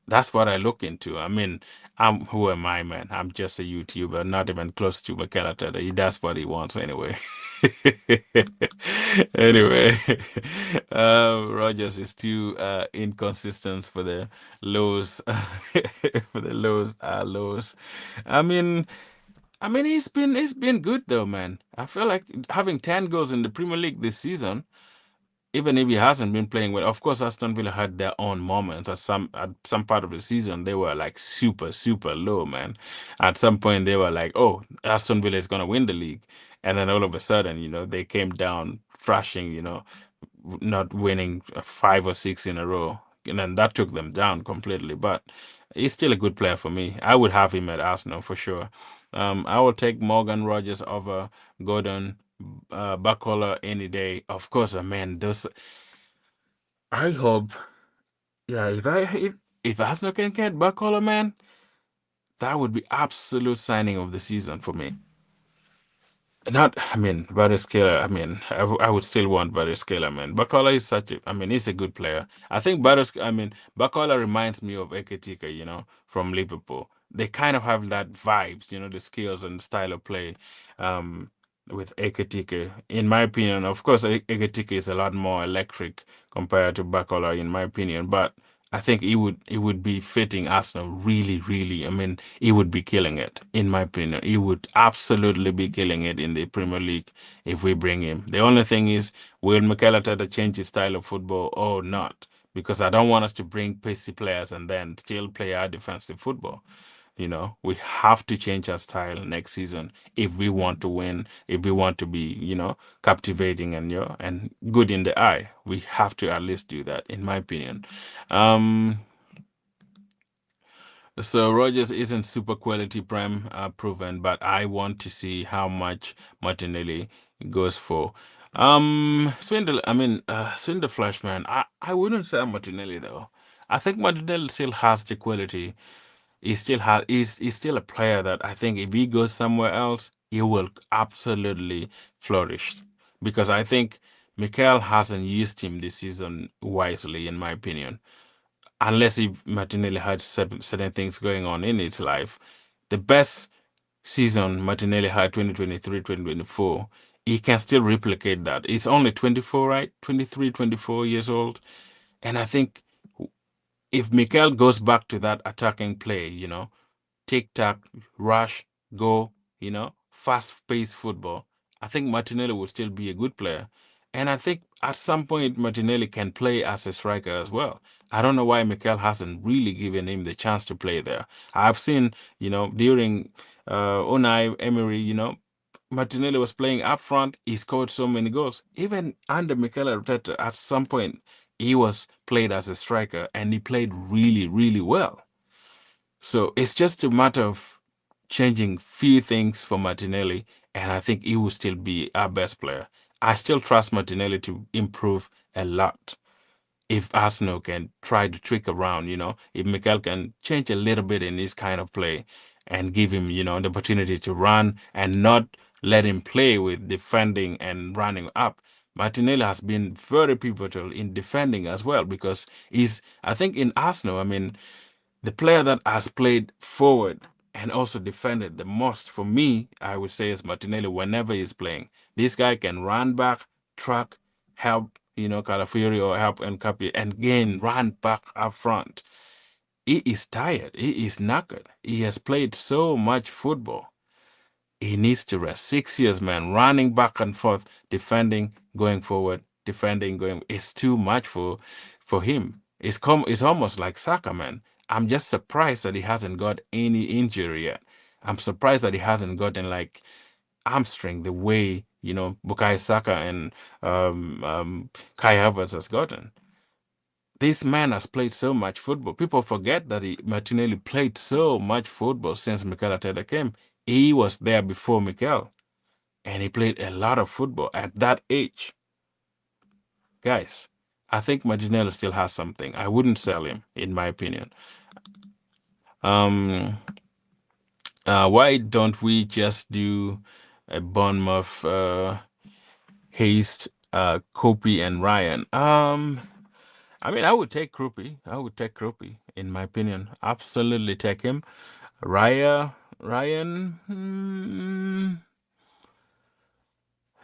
That's what I look into. I mean, who am I, man? I'm just a YouTuber, not even close to McKenna. He does what he wants anyway. Anyway, Rogers is too inconsistent for the lows, for the lows. I mean, he's been good though, man. I feel like having 10 goals in the Premier League this season, even if he hasn't been playing well. Of course, Aston Villa had their own moments. At some part of the season, they were like super super low, man. At some point, they were like, "Oh, Aston Villa is gonna win the league," and then all of a sudden, they came down thrashing, not winning five or six in a row, and then that took them down completely. But he's still a good player for me. I would have him at Arsenal for sure. I will take Morgan Rogers over Gordon Bacola any day. Of course, man. Those I hope, yeah. If Arsenal can get Bacola, man, that would be absolute signing of the season for me. Not, I mean, Varyscalia. I mean, I would still want Varyscalia, man. Bacola is I mean, he's a good player. I think Bacola reminds me of Eketika, from Liverpool. They kind of have that vibes, the skills and style of play. Um, with Eketike. In my opinion, of course, Eketike is a lot more electric compared to Bakola, in my opinion. But I think he would be fitting Arsenal really, really. I mean, he would be killing it, in my opinion. He would absolutely be killing it in the Premier League if we bring him. The only thing is, will Mikel Arteta change his style of football or not? Because I don't want us to bring pacey players and then still play our defensive football. We have to change our style next season if we want to win, if we want to be, captivating and and good in the eye. We have to at least do that, in my opinion. Um, so Rogers isn't super quality prem proven, but I want to see how much Martinelli goes for. Swindle Flashman. I wouldn't say Martinelli though. I think Martinelli still has the quality. He's still a player that I think if he goes somewhere else, he will absolutely flourish. Because I think Mikel hasn't used him this season wisely, in my opinion. Unless if Martinelli had certain things going on in his life. The best season Martinelli had 2023, 2024, he can still replicate that. He's only 24, right? 23, 24 years old. And I think if Mikel goes back to that attacking play, tic tac, rush, go, fast paced football, I think Martinelli will still be a good player. And I think at some point Martinelli can play as a striker as well. I don't know why Mikel hasn't really given him the chance to play there. I've seen, during Unai Emery, Martinelli was playing up front. He scored so many goals. Even under Mikel Arteta, at some point, he was played as a striker and he played really, really well. So it's just a matter of changing few things for Martinelli, and I think he will still be our best player. I still trust Martinelli to improve a lot. If Arsenal can try to trick around, if Mikel can change a little bit in his kind of play and give him, the opportunity to run and not let him play with defending and running up. Martinelli has been very pivotal in defending as well because I think in Arsenal, I mean, the player that has played forward and also defended the most for me, I would say, is Martinelli whenever he's playing. This guy can run back, track, help, Calafiori or help Nkapi, and again run back up front. He is tired. He is knackered. He has played so much football. He needs to rest. 6 years, man, running back and forth, defending, going forward, defending, going. It's too much for him. It's almost like Saka, man. I'm just surprised that he hasn't got any injury yet. I'm surprised that he hasn't gotten like hamstring the way Bukayo Saka and Kai Havertz has gotten. This man has played so much football. People forget that Martinelli played so much football since Mikel Arteta came. He was there before Mikel, and he played a lot of football at that age. Guys, I think Martinelli still has something. I wouldn't sell him, in my opinion. Um, why don't we just do a Bournemouth, Haste, Kopi, and Ryan? I mean, I would take Krupi. I would take Krupi, in my opinion. Absolutely take him. Ryan,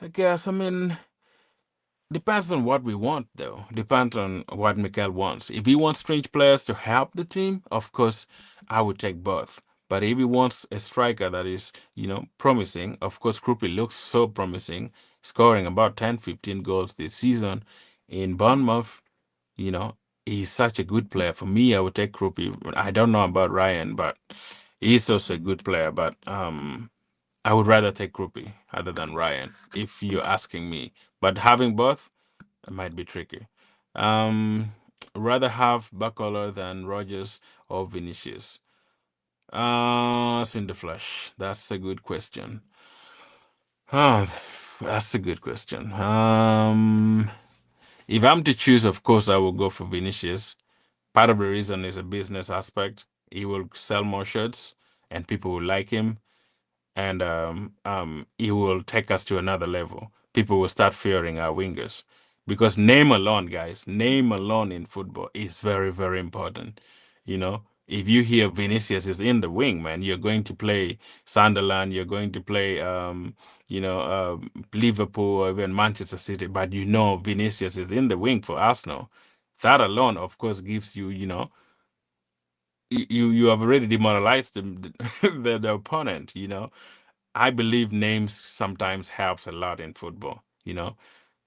I guess. I mean, depends on what we want, though. Depends on what Mikel wants. If he wants strange players to help the team, of course, I would take both. But if he wants a striker that is, promising, of course, Krupi looks so promising, scoring about 10, 15 goals this season in Bournemouth. You know, he's such a good player. For me, I would take Krupi. I don't know about Ryan, but he's also a good player. But I would rather take Krupi other than Ryan, if you're asking me. But having both might be tricky. Um, rather have Bacola than Rogers or Vinicius. Swin the Flash. That's a good question. Ah, that's a good question. If I'm to choose, of course, I will go for Vinicius. Part of the reason is a business aspect. He will sell more shirts, and people will like him, and he will take us to another level. People will start fearing our wingers because name alone, guys, name alone in football is very, very important. You know, If you hear Vinicius is in the wing, man, you're going to play Sunderland, you're going to play, Liverpool or even Manchester City, but you know Vinicius is in the wing for Arsenal. That alone, of course, gives you, you have already demoralized the opponent. I believe names sometimes helps a lot in football.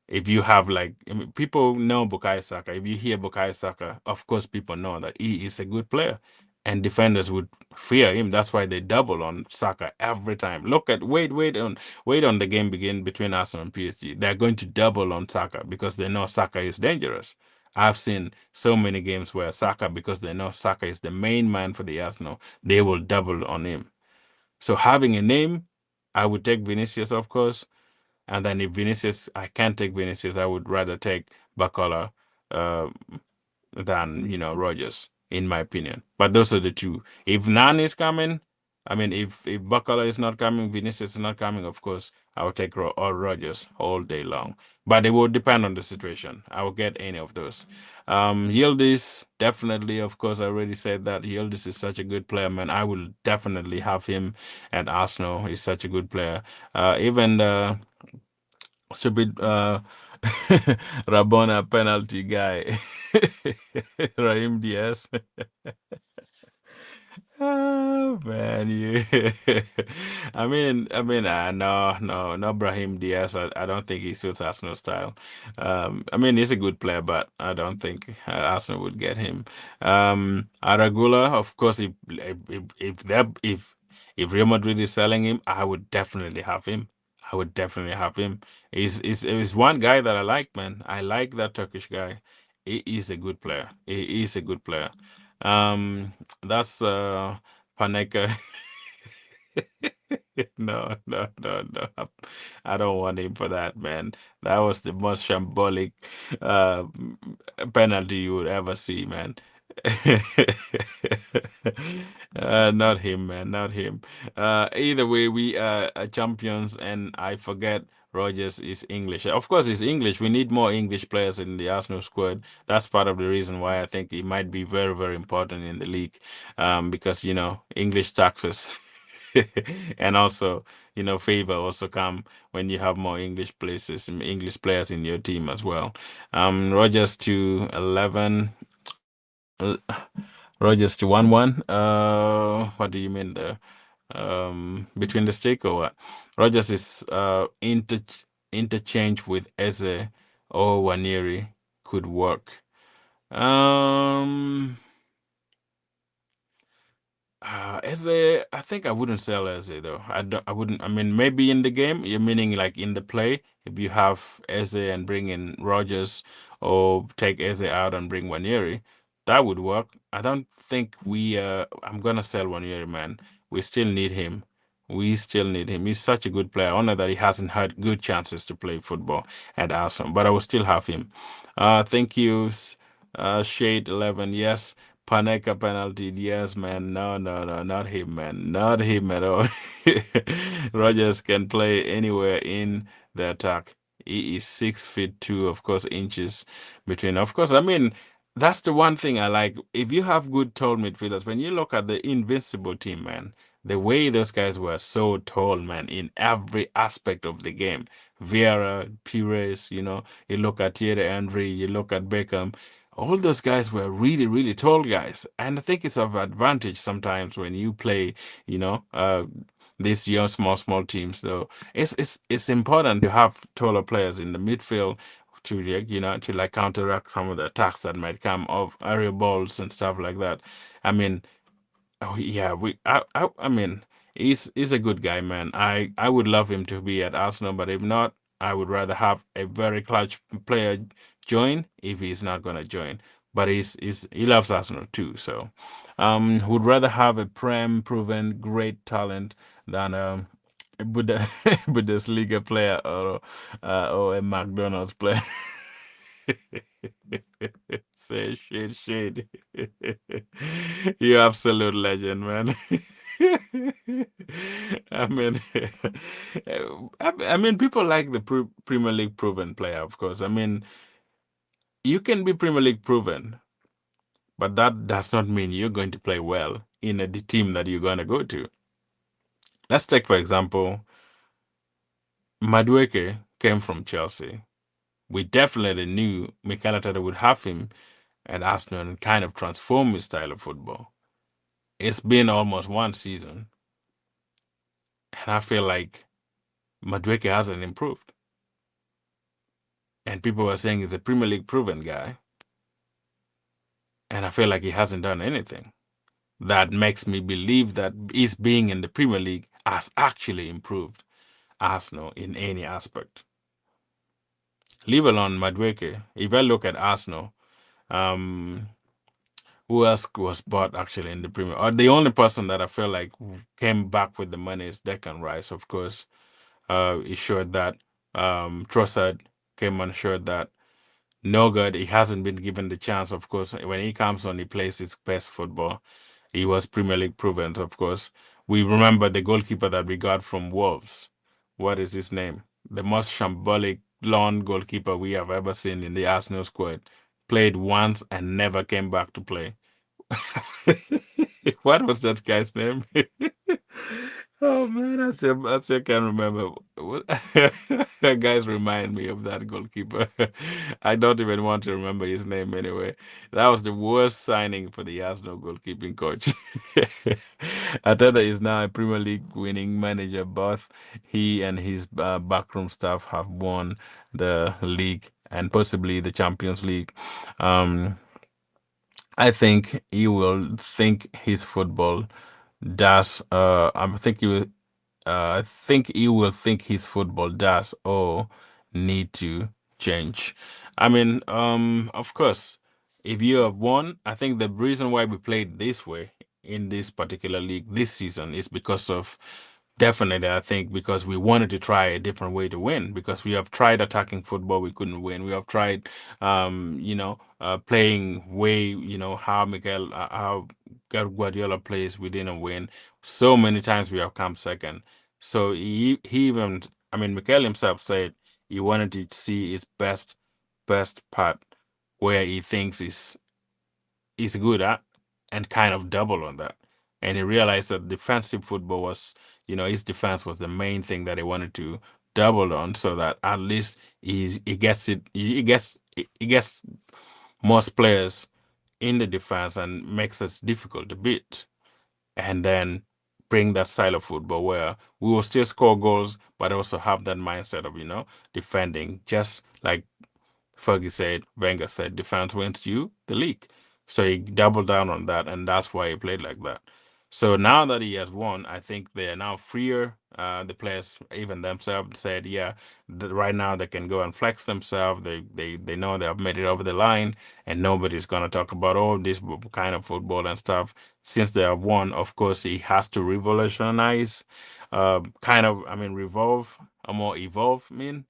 If you have like, I mean, people know Bukayo Saka. If you hear Bukayo Saka, of course people know that he is a good player, and defenders would fear him. That's why they double on Saka every time. Look at wait on the game begin between Arsenal and PSG. They're going to double on Saka because they know Saka is dangerous. I've seen so many games where Saka, because they know Saka is the main man for the Arsenal, they will double on him. So having a name, I would take Vinicius, of course. And then if Vinicius, I can't take Vinicius, I would rather take Bacola uh, than, Rogers, in my opinion. But those are the two. If none is coming, I mean, if Bacola is not coming, Vinicius is not coming, of course, I will take or Rogers all day long. But it will depend on the situation. I will get any of those. Yildiz, definitely, of course, I already said that Yildiz is such a good player, man. I will definitely have him at Arsenal. He's such a good player. Even stupid Rabona penalty guy, Raheem Diaz. Oh man, you. No, no, not Brahim Diaz. I don't think he suits Arsenal style. I mean, he's a good player, but I don't think Arsenal would get him. Aragula, of course, if Real Madrid is selling him, I would definitely have him. I would definitely have him. He's one guy that I like, man. I like that Turkish guy. He is a good player. He is a good player. That's Paneka. No, no, no, no. I don't want him for that, man. That was the most shambolic uh, penalty you would ever see, man. Not him, man. Not him. Either way, we are champions, and I forget Rogers is English. Of course, he's English. We need more English players in the Arsenal squad. That's part of the reason why I think he might be very, very important in the league, because English taxes. And also, favor also come when you have more English players in your team as well. Rogers to 11, uh, Rogers to 1-1. What do you mean there? Between the stick or what? Rogers is interchange with Eze or Waneri could work. Um, Eze, I think I wouldn't sell Eze though. I wouldn't. I mean, maybe in the game, you're meaning like in the play, if you have Eze and bring in Rogers, or take Eze out and bring Waneri, that would work. I don't think I'm gonna sell Waneri, man. We still need him. We still need him. He's such a good player. Only that he hasn't had good chances to play football at Arsenal, but I will still have him. Thank you, Shade 11. Yes. Paneka penalty, yes, man. No, no, no, not him, man. Not him at all. Rogers can play anywhere in the attack. He is 6 feet 2, of course, inches between. Of course, I mean, that's the one thing I like. If you have good tall midfielders, when you look at the invincible team, man, the way those guys were so tall, man, in every aspect of the game. Vieira, Pires, you look at Thierry Henry, you look at Beckham, all those guys were really, really tall guys. And I think it's of advantage sometimes when you play, you know, uh, these young, small teams. So it's important to have taller players in the midfield to to like counteract some of the attacks that might come of aerial balls and stuff like that. I mean, oh yeah, I mean, he's a good guy, man. I would love him to be at Arsenal, but if not, I would rather have a very clutch player join if he's not gonna join. But he loves Arsenal too, so would rather have a prem proven great talent than a Bundesliga player or a McDonald's player. Say shit. You absolute legend, man. I mean, I mean, people like the Premier League proven player, of course. I mean, you can be Premier League proven, but that does not mean you're going to play well in the team that you're going to go to. Let's take, for example, Madueke came from Chelsea. We definitely knew Mikel Arteta would have him at Arsenal and kind of transform his style of football. It's been almost one season, and I feel like Madueke hasn't improved. And people were saying he's a Premier League proven guy, and I feel like he hasn't done anything. That makes me believe that his being in the Premier League has actually improved Arsenal in any aspect. Leave alone Madueke. If I look at Arsenal, um, who else was bought actually in the Premier? Or the only person that I feel like came back with the money is Declan Rice, of course. He showed that. Trossard came and showed that. No good. He hasn't been given the chance, of course. When he comes on, he plays his best football. He was Premier League proven, of course. We remember the goalkeeper that we got from Wolves. What is his name? The most shambolic lone goalkeeper we have ever seen in the Arsenal squad. Played once and never came back to play. What was that guy's name? Oh man, I still can't remember. Guys remind me of that goalkeeper. I don't even want to remember his name anyway. That was the worst signing for the Arsenal goalkeeping coach. Arteta is now a Premier League winning manager. Both he and his backroom staff have won the league and possibly the Champions League. Um, I think he will think his football does. I think he will think his football does or need to change. I mean, of course, if you have won, I think the reason why we played this way in this particular league this season is because of definitely, I think, because we wanted to try a different way to win. Because we have tried attacking football, we couldn't win. We have tried, playing way, how Guardiola plays, we didn't win. So many times we have come second. So he even, I mean, Mikel himself said he wanted to see his best part where he thinks he's good at and kind of double on that. And he realized that defensive football was, his defense was the main thing that he wanted to double on so that at least he gets it he gets most players in the defense and makes us difficult to beat. And then bring that style of football where we will still score goals but also have that mindset of, defending just like Fergie said, Wenger said, defense wins you the league. So he doubled down on that, and that's why he played like that. So now that he has won, I think they are now freer. The players, even themselves, said, "Yeah, right now they can go and flex themselves. They know they have made it over the line, and nobody's gonna talk about all this kind of football and stuff." Since they have won, of course, he has to revolutionize, I mean, revolve, or more evolve. I mean,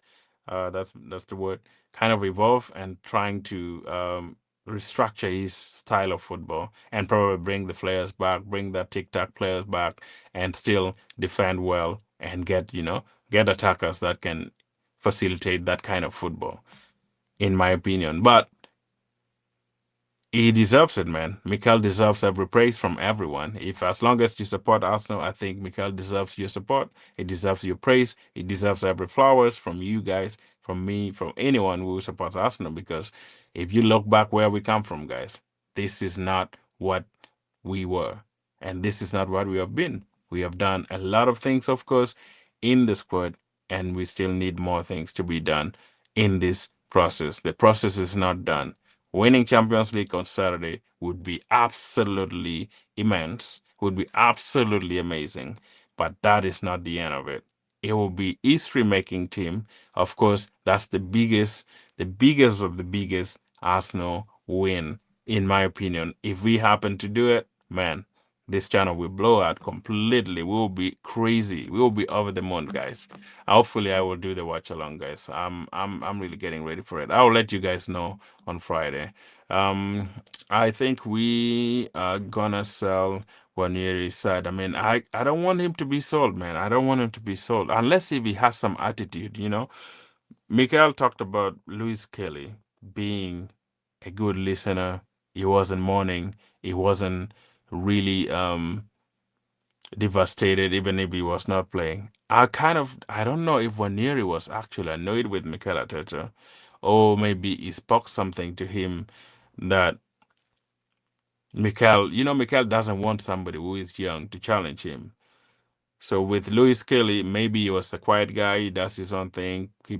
that's the word, kind of evolve and trying to restructure his style of football and probably bring the players back, bring the tic-tac players back, and still defend well and get attackers that can facilitate that kind of football, in my opinion. But he deserves it, man. Mikel deserves every praise from everyone. If as long as you support Arsenal, I think Mikel deserves your support. He deserves your praise. He deserves every flowers from you guys, from me, from anyone who supports Arsenal. Because if you look back where we come from, guys, this is not what we were, and this is not what we have been. We have done a lot of things, of course, in the squad, and we still need more things to be done in this process. The process is not done. Winning Champions League on Saturday would be absolutely immense, would be absolutely amazing, but that is not the end of it. It will be history making team. Of course, that's the biggest of the biggest Arsenal win, in my opinion. If we happen to do it, man, this channel will blow out completely. We will be crazy. We will be over the moon, guys. Hopefully, I will do the watch along, guys. I'm really getting ready for it. I'll let you guys know on Friday. I think we are gonna sell Waneri's side. I mean, I don't want him to be sold, man. I don't want him to be sold unless if he has some attitude. Mikael talked about Louis Kelly being a good listener. he wasn't mourning, he wasn't really devastated, even if he was not playing. I don't know if Waneri was actually annoyed with Mikel Arteta, or maybe he spoke something to him that Mikel doesn't want somebody who is young to challenge him. So with Louis Kelly, maybe he was a quiet guy. He does his own thing. He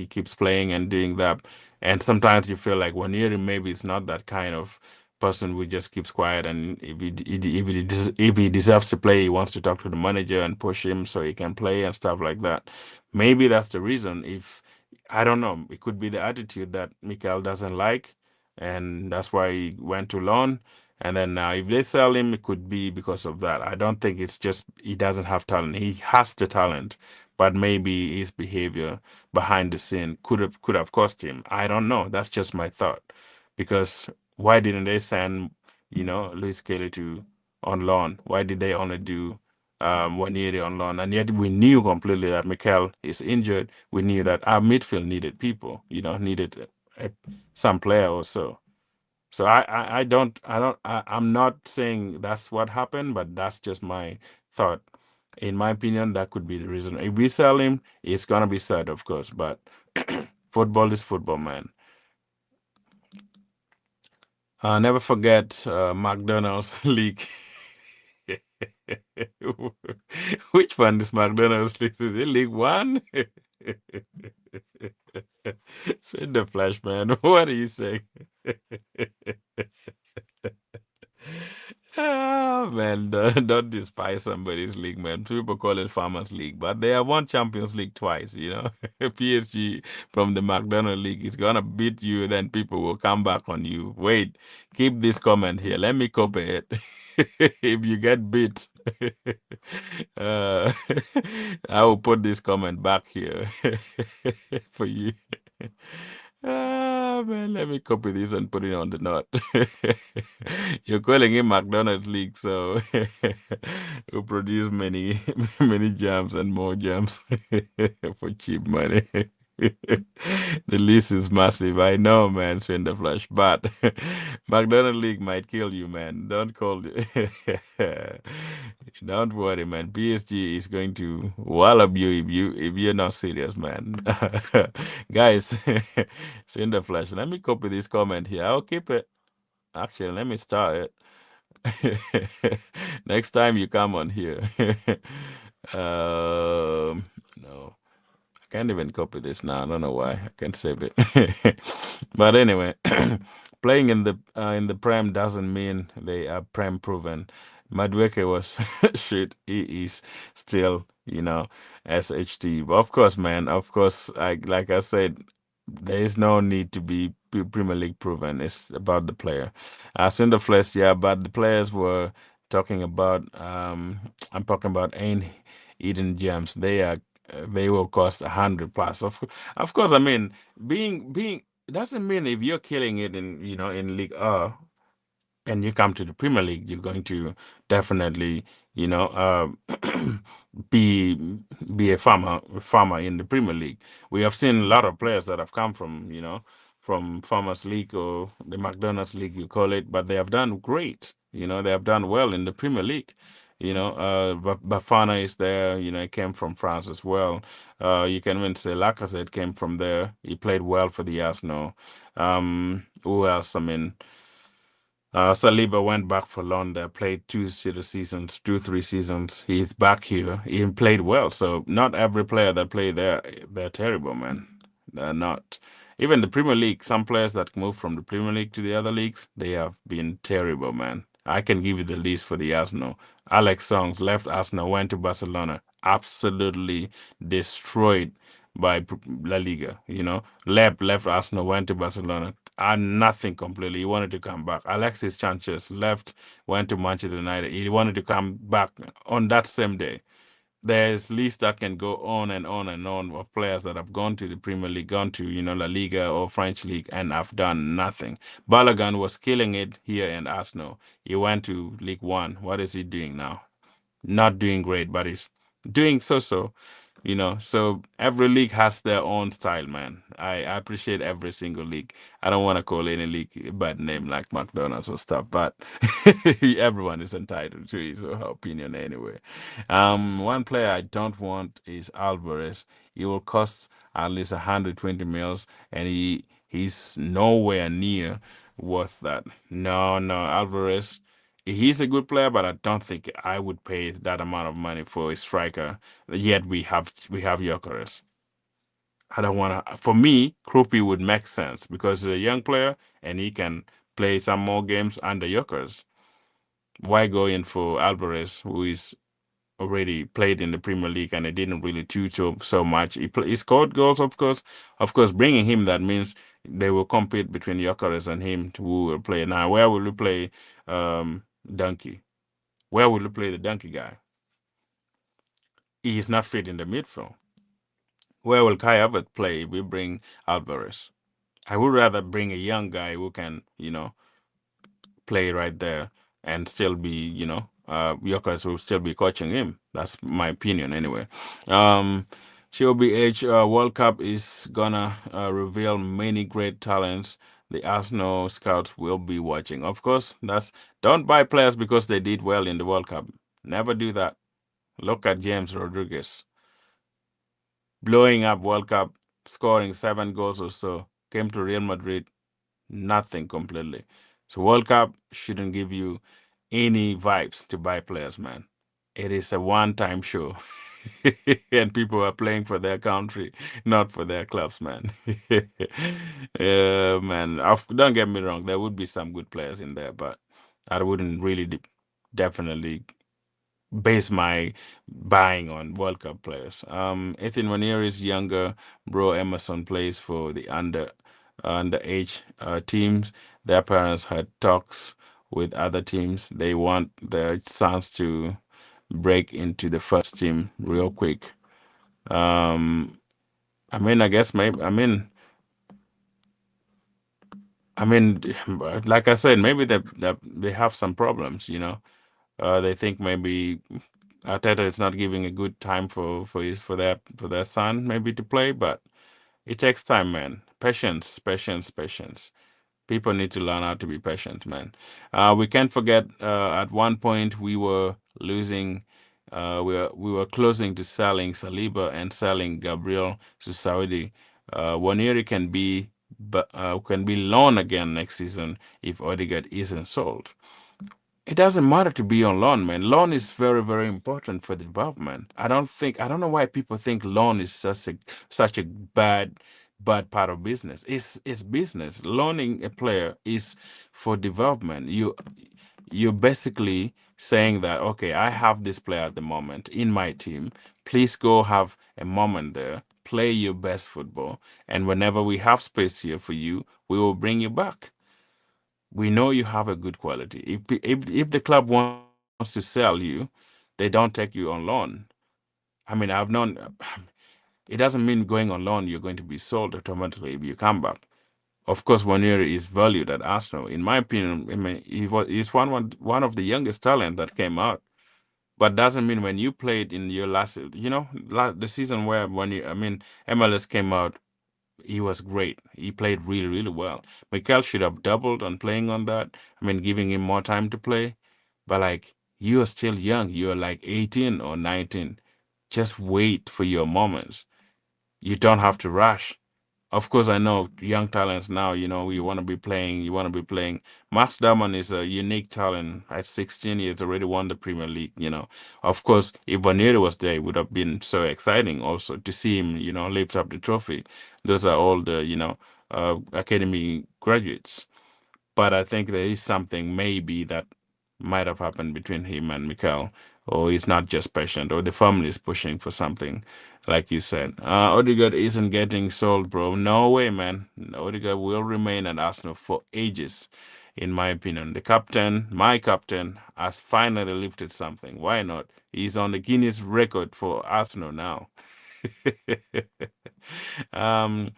keeps playing and doing that. And sometimes you feel like Waniri maybe is not that kind of person who just keeps quiet. And if he deserves to play, he wants to talk to the manager and push him so he can play and stuff like that. Maybe that's the reason. If I don't know, it could be the attitude that Mikel doesn't like, and that's why he went to loan. And then now, if they sell him, it could be because of that. I don't think it's just he doesn't have talent. He has the talent, but maybe his behavior behind the scene could have cost him. I don't know. That's just my thought. Because why didn't they send, Luis Kelly to on loan? Why did they only do 1 year on loan? And yet we knew completely that Mikel is injured. We knew that our midfield needed people. Needed some player or so. So I'm not saying that's what happened, but that's just my thought. In my opinion, that could be the reason. If we sell him, it's gonna be sad, of course, but football is football, man. Never forget McDonald's league. Which one is McDonald's league? Is it League One? Straight the flash, man. What are you saying? Ah, man, don't despise somebody's league, man. People call it Farmers League, but they have won Champions League twice. PSG from the McDonald League is gonna beat you, then people will come back on you. Wait, keep this comment here. Let me copy it. If you get beat, uh, I will put this comment back here for you. Ah, man, let me copy this and put it on the note. You're calling it McDonald's League, so we produce many, many jams and more jams for cheap money. The list is massive. I know, man, Swin the Flash, but McDonald League might kill you, man. Don't call it. Don't worry, man. PSG is going to wallop you if you're not serious, man. Guys, Swin the Flash. Let me copy this comment here. I'll keep it. Actually, let me start it. Next time you come on here. No. I can't even copy this now. I don't know why. I can't save it. But anyway, playing in the Prem doesn't mean they are Prem proven. Madueke was shit. He is still, SHT. But of course, man. Of course, like I said, there is no need to be Premier League proven. It's about the player. As in the flesh, yeah, but the players were talking about. I'm talking about ain't Eden Gems. They will cost 100 plus. Of course, I mean being doesn't mean if you're killing it in League R and you come to the Premier League, you're going to definitely, be a farmer in the Premier League. We have seen a lot of players that have come from Farmers League or the McDonald's League, you call it, but they have done great. They have done well in the Premier League. Bafana is there. He came from France as well. You can even say Lacazette came from there. He played well for the Arsenal. Who else? I mean, Saliba went back for loan there, played seasons, 3 seasons. He's back here. He played well. So not every player that play there, they're terrible, man. They're not. Even the Premier League, some players that moved from the Premier League to the other leagues, they have been terrible, man. I can give you the list for the Arsenal. Alex Songs left Arsenal, went to Barcelona, absolutely destroyed by La Liga. Left Arsenal, went to Barcelona, and nothing completely. He wanted to come back. Alexis Sanchez left, went to Manchester United. He wanted to come back on that same day. There's list that can go on and on and on of players that have gone to the Premier League, gone to La Liga or French League, and have done nothing. Balogun was killing it here in Arsenal. He went to League One. What is he doing now? Not doing great, but he's doing so. So every league has their own style, man. I appreciate every single league. I don't want to call any league a bad name like McDonald's or stuff, but everyone is entitled to his or her opinion anyway. One player I don't want is Alvarez. He will cost at least 120 mils, and he's nowhere near worth that. No, no, Alvarez. He's a good player, but I don't think I would pay that amount of money for a striker. Yet we have Gyökeres. I don't want to. For me, Krupi would make sense because he's a young player and he can play some more games under Gyökeres. Why go in for Alvarez, who is already played in the Premier League and it didn't really do so much. He scored goals, of course. Of course, bringing him that means they will compete between Gyökeres and him who will play. Now, where will you play Donkey? Where will you play the Donkey guy? He is not fit in the midfield. Where will Kai Havertz play if we bring Alvarez? I would rather bring a young guy who can, play right there and still be, Jokic will still be coaching him. That's my opinion anyway. Um, COBH World Cup is gonna reveal many great talents. The Arsenal scouts will be watching. Of course, don't buy players because they did well in the World Cup. Never do that. Look at James Rodriguez blowing up World Cup, scoring 7 goals or so. Came to Real Madrid, nothing completely. So World Cup shouldn't give you any vibes to buy players, man. It is a one-time show. And people are playing for their country, not for their clubs, man. Yeah, man. Don't get me wrong, there would be some good players in there, but I wouldn't really definitely base my buying on World Cup players. Ethan Vanier is younger. Bro Emerson plays for the underage teams. Their parents had talks with other teams. They want their sons to break into the first team real quick. Um, I mean, I guess maybe. I mean, like I said, maybe they have some problems. They think maybe Arteta is not giving a good time for their son maybe to play, but it takes time, man. Patience, patience, patience. People need to learn how to be patient, man. We can't forget. At one point, we were losing. We were closing to selling Saliba and selling Gabriel to Saudi. Waneri can be loan again next season if Odegaard isn't sold. It doesn't matter to be on loan, man. Loan is very, very important for the development. I don't know why people think loan is such a bad part of business. It's business. Loaning a player is for development. You're basically saying that, okay, I have this player at the moment in my team. Please go have a moment there, play your best football, and whenever we have space here for you, we will bring you back. We know you have a good quality. If the club wants to sell you, they don't take you on loan. I mean, I've known. It doesn't mean going on loan you're going to be sold automatically if you come back. Of course, Waneri is valued at Arsenal. In my opinion, I mean, he's one of the youngest talent that came out. But doesn't mean when you played in your the season where MLS came out, he was great. He played really, really well. Mikel should have doubled on playing on that. Giving him more time to play. But like, you are still young. You're like 18 or 19. Just wait for your moments. You don't have to rush. Of course, I know young talents now, you want to be playing. Max Darman is a unique talent. At 16, he has already won the Premier League. Of course, if Vaneri was there, it would have been so exciting also to see him, lift up the trophy. Those are all the, academy graduates. But I think there is something maybe that might have happened between him and Mikel, or he's not just patient, or the family is pushing for something, like you said. Odegaard isn't getting sold, bro. No way, man. Odegaard will remain at Arsenal for ages, in my opinion. My captain, has finally lifted something. Why not? He's on the Guinness record for Arsenal now. um,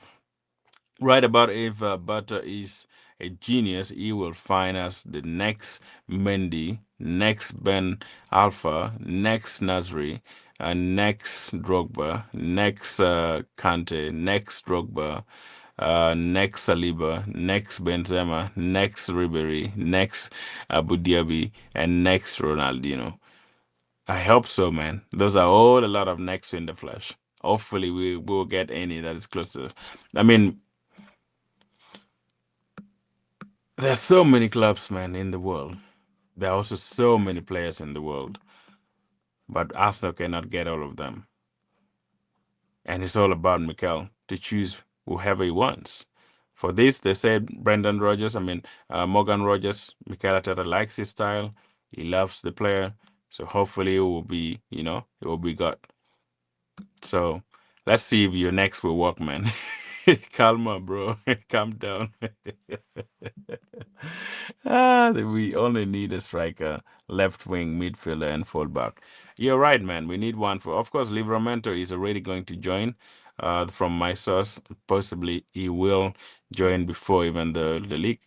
Right about if Butter is a genius, he will find us the next Mendy, next Ben Alpha, next Nasri. next Drogba, next Kante, next Drogba, next Saliba, next Benzema, next Ribery, next Abu Dhabi, and next Ronaldinho. I hope so, man. Those are all a lot of necks in the flesh. Hopefully, we will get any that is close to. I mean, there's so many clubs, man, in the world. There are also so many players in the world, but Arsenal cannot get all of them. And it's all about Mikel to choose whoever he wants. For this, they said Brendan Rodgers, Morgan Rodgers, Mikel Arteta likes his style. He loves the player. So hopefully it will be, it will be good. So let's see if your next will work, man. Calm on, bro. Calm down. We only need a striker, left wing, midfielder, and fullback. You're right, man. We need one for. Of course, Livramento is already going to join. From my source, possibly he will join before even the league.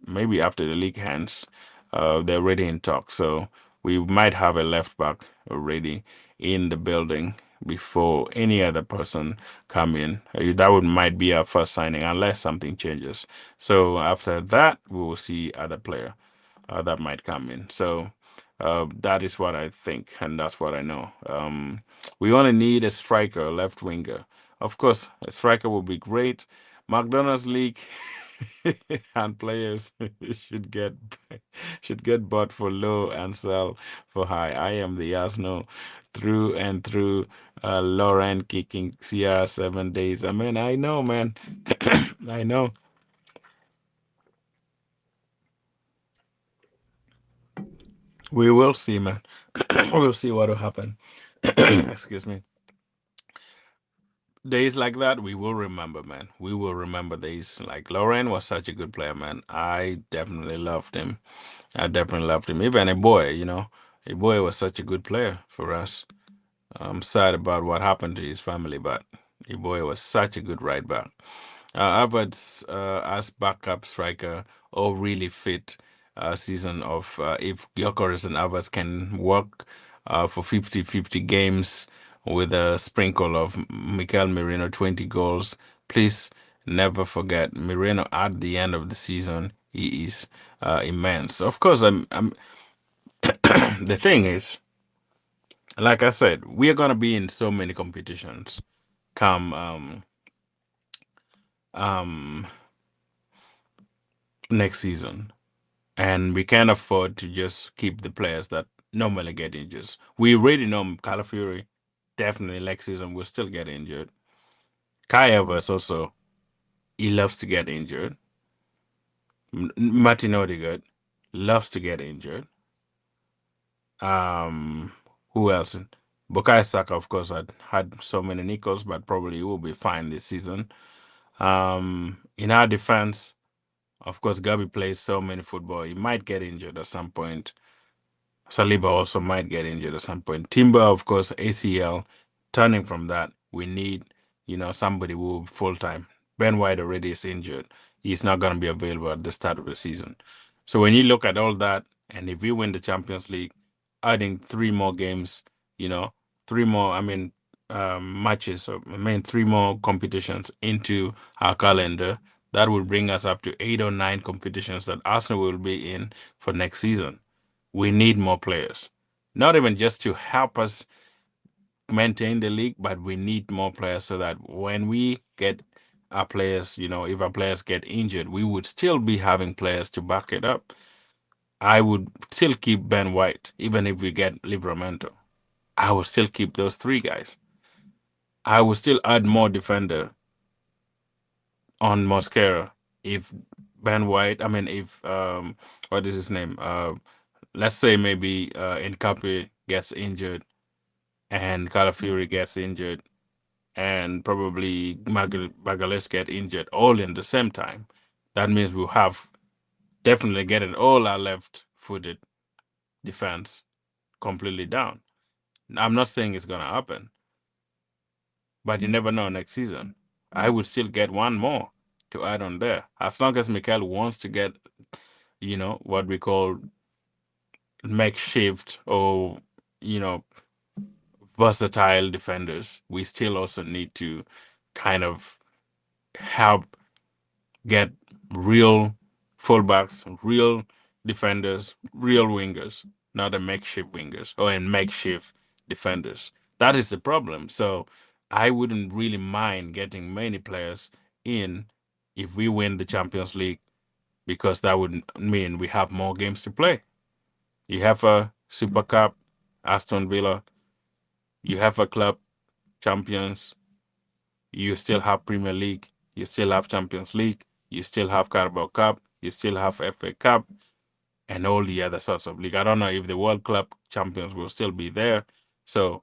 Maybe after the league ends. They're already in talk, so we might have a left back already in the building before any other person come in. That would might be our first signing unless something changes. So after that, we will see other player that might come in. So that is what I think, and that's what I know. We only need a striker, a left winger. Of course, a striker will be great. McDonald's League and players should get should get bought for low and sell for high. I am the Arsenal through and through. Lauren kicking CR 7 days. I mean, I know, man. I know. We will see, man. We'll see what will happen. Excuse me. Days like that, we will remember, man. We will remember days. Like Lauren was such a good player, man. I definitely loved him. I definitely loved him. Even a boy, a boy was such a good player for us. I'm sad about what happened to his family, but a boy was such a good right back. Havertz as backup striker all really fit season of if Gyökeres and Havertz can work for 50-50 games with a sprinkle of Mikel Merino 20 goals. Please never forget Merino at the end of the season. He is immense. Of course, I'm the thing is, like I said, we are gonna be in so many competitions come um next season. And we can't afford to just keep the players that normally get injured. We already know Calafiori definitely next season will still get injured. Kai Havertz also, he loves to get injured. Martin Odegaard loves to get injured. Um, who else? Bukayo Saka, of course, had so many nickels, but probably will be fine this season. In our defense, of course, Gabi plays so many football. He might get injured at some point. Saliba also might get injured at some point. Timber, of course, ACL. Turning from that, we need, somebody who will be full time. Ben White already is injured. He's not going to be available at the start of the season. So when you look at all that, and if we win the Champions League, adding three more games, you know, three more, matches, or three more competitions into our calendar, that will bring us up to 8 or 9 competitions that Arsenal will be in for next season. We need more players. Not even just to help us maintain the league, but we need more players so that when we get our players, if our players get injured, we would still be having players to back it up. I would still keep Ben White, even if we get Livramento. I will still keep those three guys. I will still add more defender on Mosquera if Ben White, if what is his name? Let's say maybe Nkape gets injured and Calafiori gets injured, and probably Magalhaes get injured all in the same time. That means we'll have definitely getting all our left-footed defense completely down. I'm not saying it's gonna happen, but you never know next season. I would still get one more to add on there. As long as Mikel wants to get, what we call makeshift or, you know, versatile defenders. We still also need to kind of help get real fullbacks, real defenders, real wingers, not a makeshift wingers or a makeshift defenders. That is the problem. So I wouldn't really mind getting many players in if we win the Champions League because that would mean we have more games to play. You have a Super Cup, Aston Villa, you have a club champions, you still have Premier League, you still have Champions League, you still have Carabao Cup, you still have FA Cup, and all the other sorts of league. I don't know if the World Club champions will still be there. So,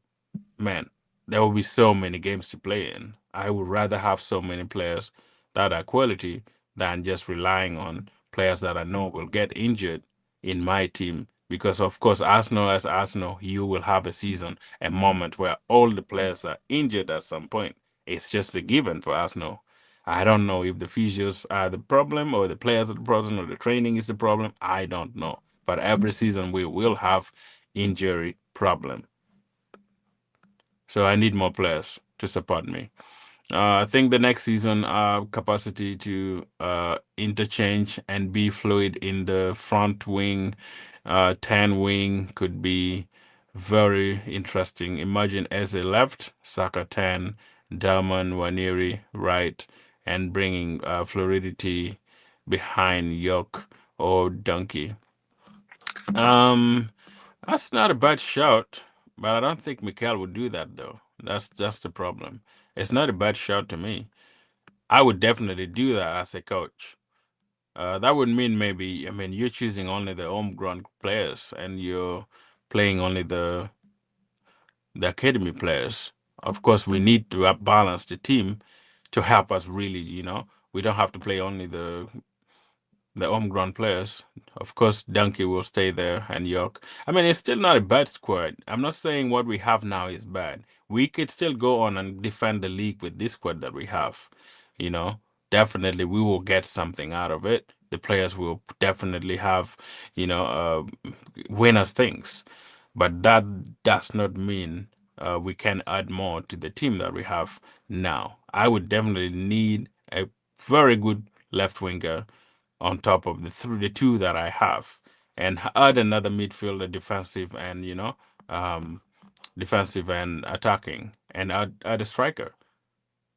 man, there will be so many games to play in. I would rather have so many players that are quality than just relying on players that I know will get injured in my team. Because of course, Arsenal as Arsenal, you will have a season, a moment where all the players are injured at some point. It's just a given for Arsenal. I don't know if the physios are the problem or the players are the problem or the training is the problem. I don't know. But every season we will have injury problem. So I need more players to support me. I think the next season, our capacity to interchange and be fluid in the front wing, 10 wing could be very interesting. Imagine as a left, Saka 10, Daman, Waniri right, and bringing fluidity behind York or Donkey. Um, that's not a bad shout, but I don't think Mikel would do that though. That's the problem. It's not a bad shout to me. I would definitely do that as a coach. That would mean maybe, I mean, you're choosing only the homegrown players and you're playing only the academy players. Of course, we need to balance the team to help us really, we don't have to play only the homegrown players. Of course, Donkey will stay there and York. I mean, it's still not a bad squad. I'm not saying what we have now is bad. We could still go on and defend the league with this squad that we have. You know, definitely we will get something out of it. The players will definitely have, winners things. But that does not mean we can add more to the team that we have now. I would definitely need a very good left winger on top of the two that I have, and add another midfielder, defensive and attacking, and add a striker.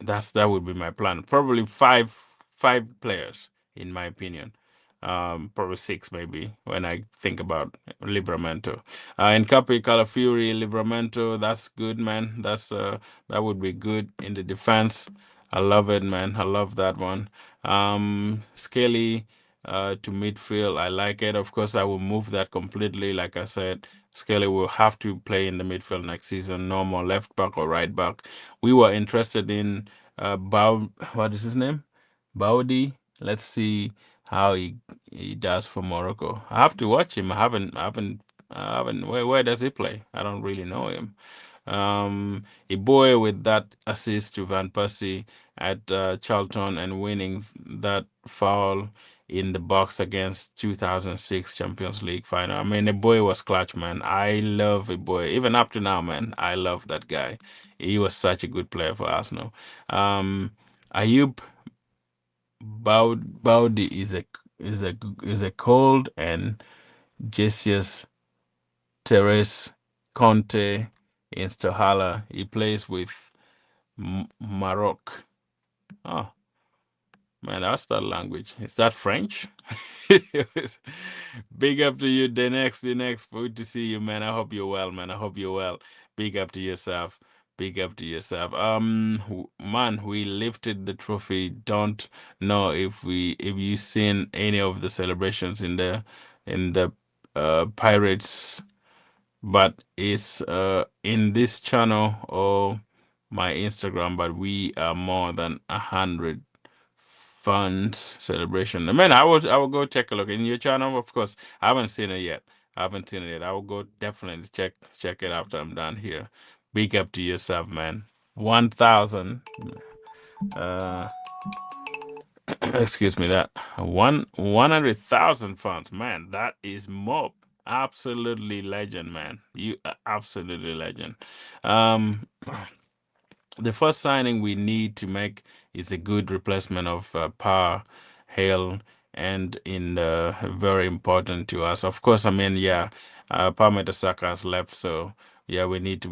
That would be my plan. Probably five players, in my opinion. Probably six maybe when I think about Libramento. In Capi Calafiori, Libramento, that's good, man. That would be good in the defense. I love it, man. I love that one. Skelly to midfield, I like it. Of course, I will move that completely. Like I said, Skelly will have to play in the midfield next season. No more left back or right back. We were interested in what is his name? Baudi. Let's see how he does for Morocco. I have to watch him. I haven't. Where does he play? I don't really know him. A boy with that assist to Van Persie at Charlton and winning that foul in the box against 2006 Champions League final. I mean, a boy was clutch, man. I love a boy. Even up to now, man, I love that guy. He was such a good player for Arsenal. Ayub Baudi is a cold and Jesus Teres Conte in Stohala. He plays with Maroc. Oh man, that's that language. Is that French? Big up to you, the next. Good to see you, man. I hope you're well, man. I hope you're well. Big up to yourself. Big up to yourself. Man, we lifted the trophy. Don't know if you seen any of the celebrations in the Pirates, but it's in this channel or my Instagram. But we are more than 100 funds celebration. I mean, I will go take a look in your channel. Of course, I haven't seen it yet. I haven't seen it yet. I will go definitely check it after I'm done here. Big up to yourself, man. 1,000. Uh, excuse me. That 100,000 funds, man. That is mob. Absolutely legend, man. You are absolutely legend. Um, the first signing we need to make is a good replacement of Power, Hale, and in very important to us. Of course, I mean, yeah, Parmeter Saka has left, so yeah, we need a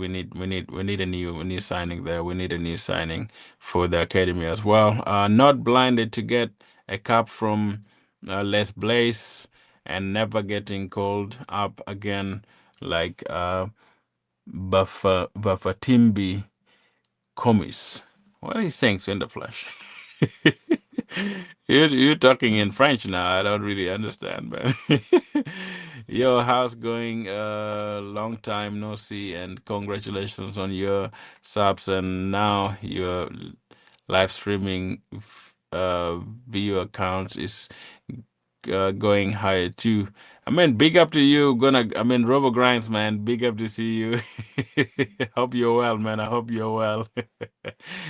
new signing there. We need a new signing for the academy as well. Not blinded to get a cap from Les Blaze and never getting called up again like Bafatimbi Commis. What are you saying, in the flesh? You're talking in French now. I don't really understand, man. Yo, how's going? Long time no see, and congratulations on your subs and now your live streaming video accounts is going higher too. I mean, big up to you. I mean, Robo Grinds, man. Big up to see you. Hope you're well, man. I hope you're well.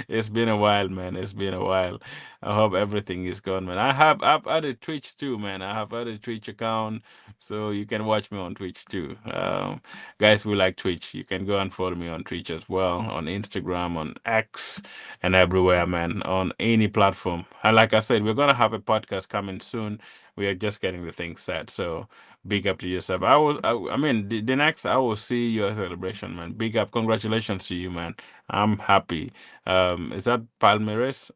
It's been a while, man. It's been a while. I hope everything is gone, man. I've added Twitch too, man. I have added Twitch account, so you can watch me on Twitch too. Guys who like Twitch, you can go and follow me on Twitch as well, on Instagram, on X, and everywhere, man. On any platform. And like I said, we're gonna have a podcast coming soon. We are just getting the thing set. So big up to yourself. I mean, the next I will see your celebration, man. Big up, congratulations to you, man. I'm happy. Is that Palmeiras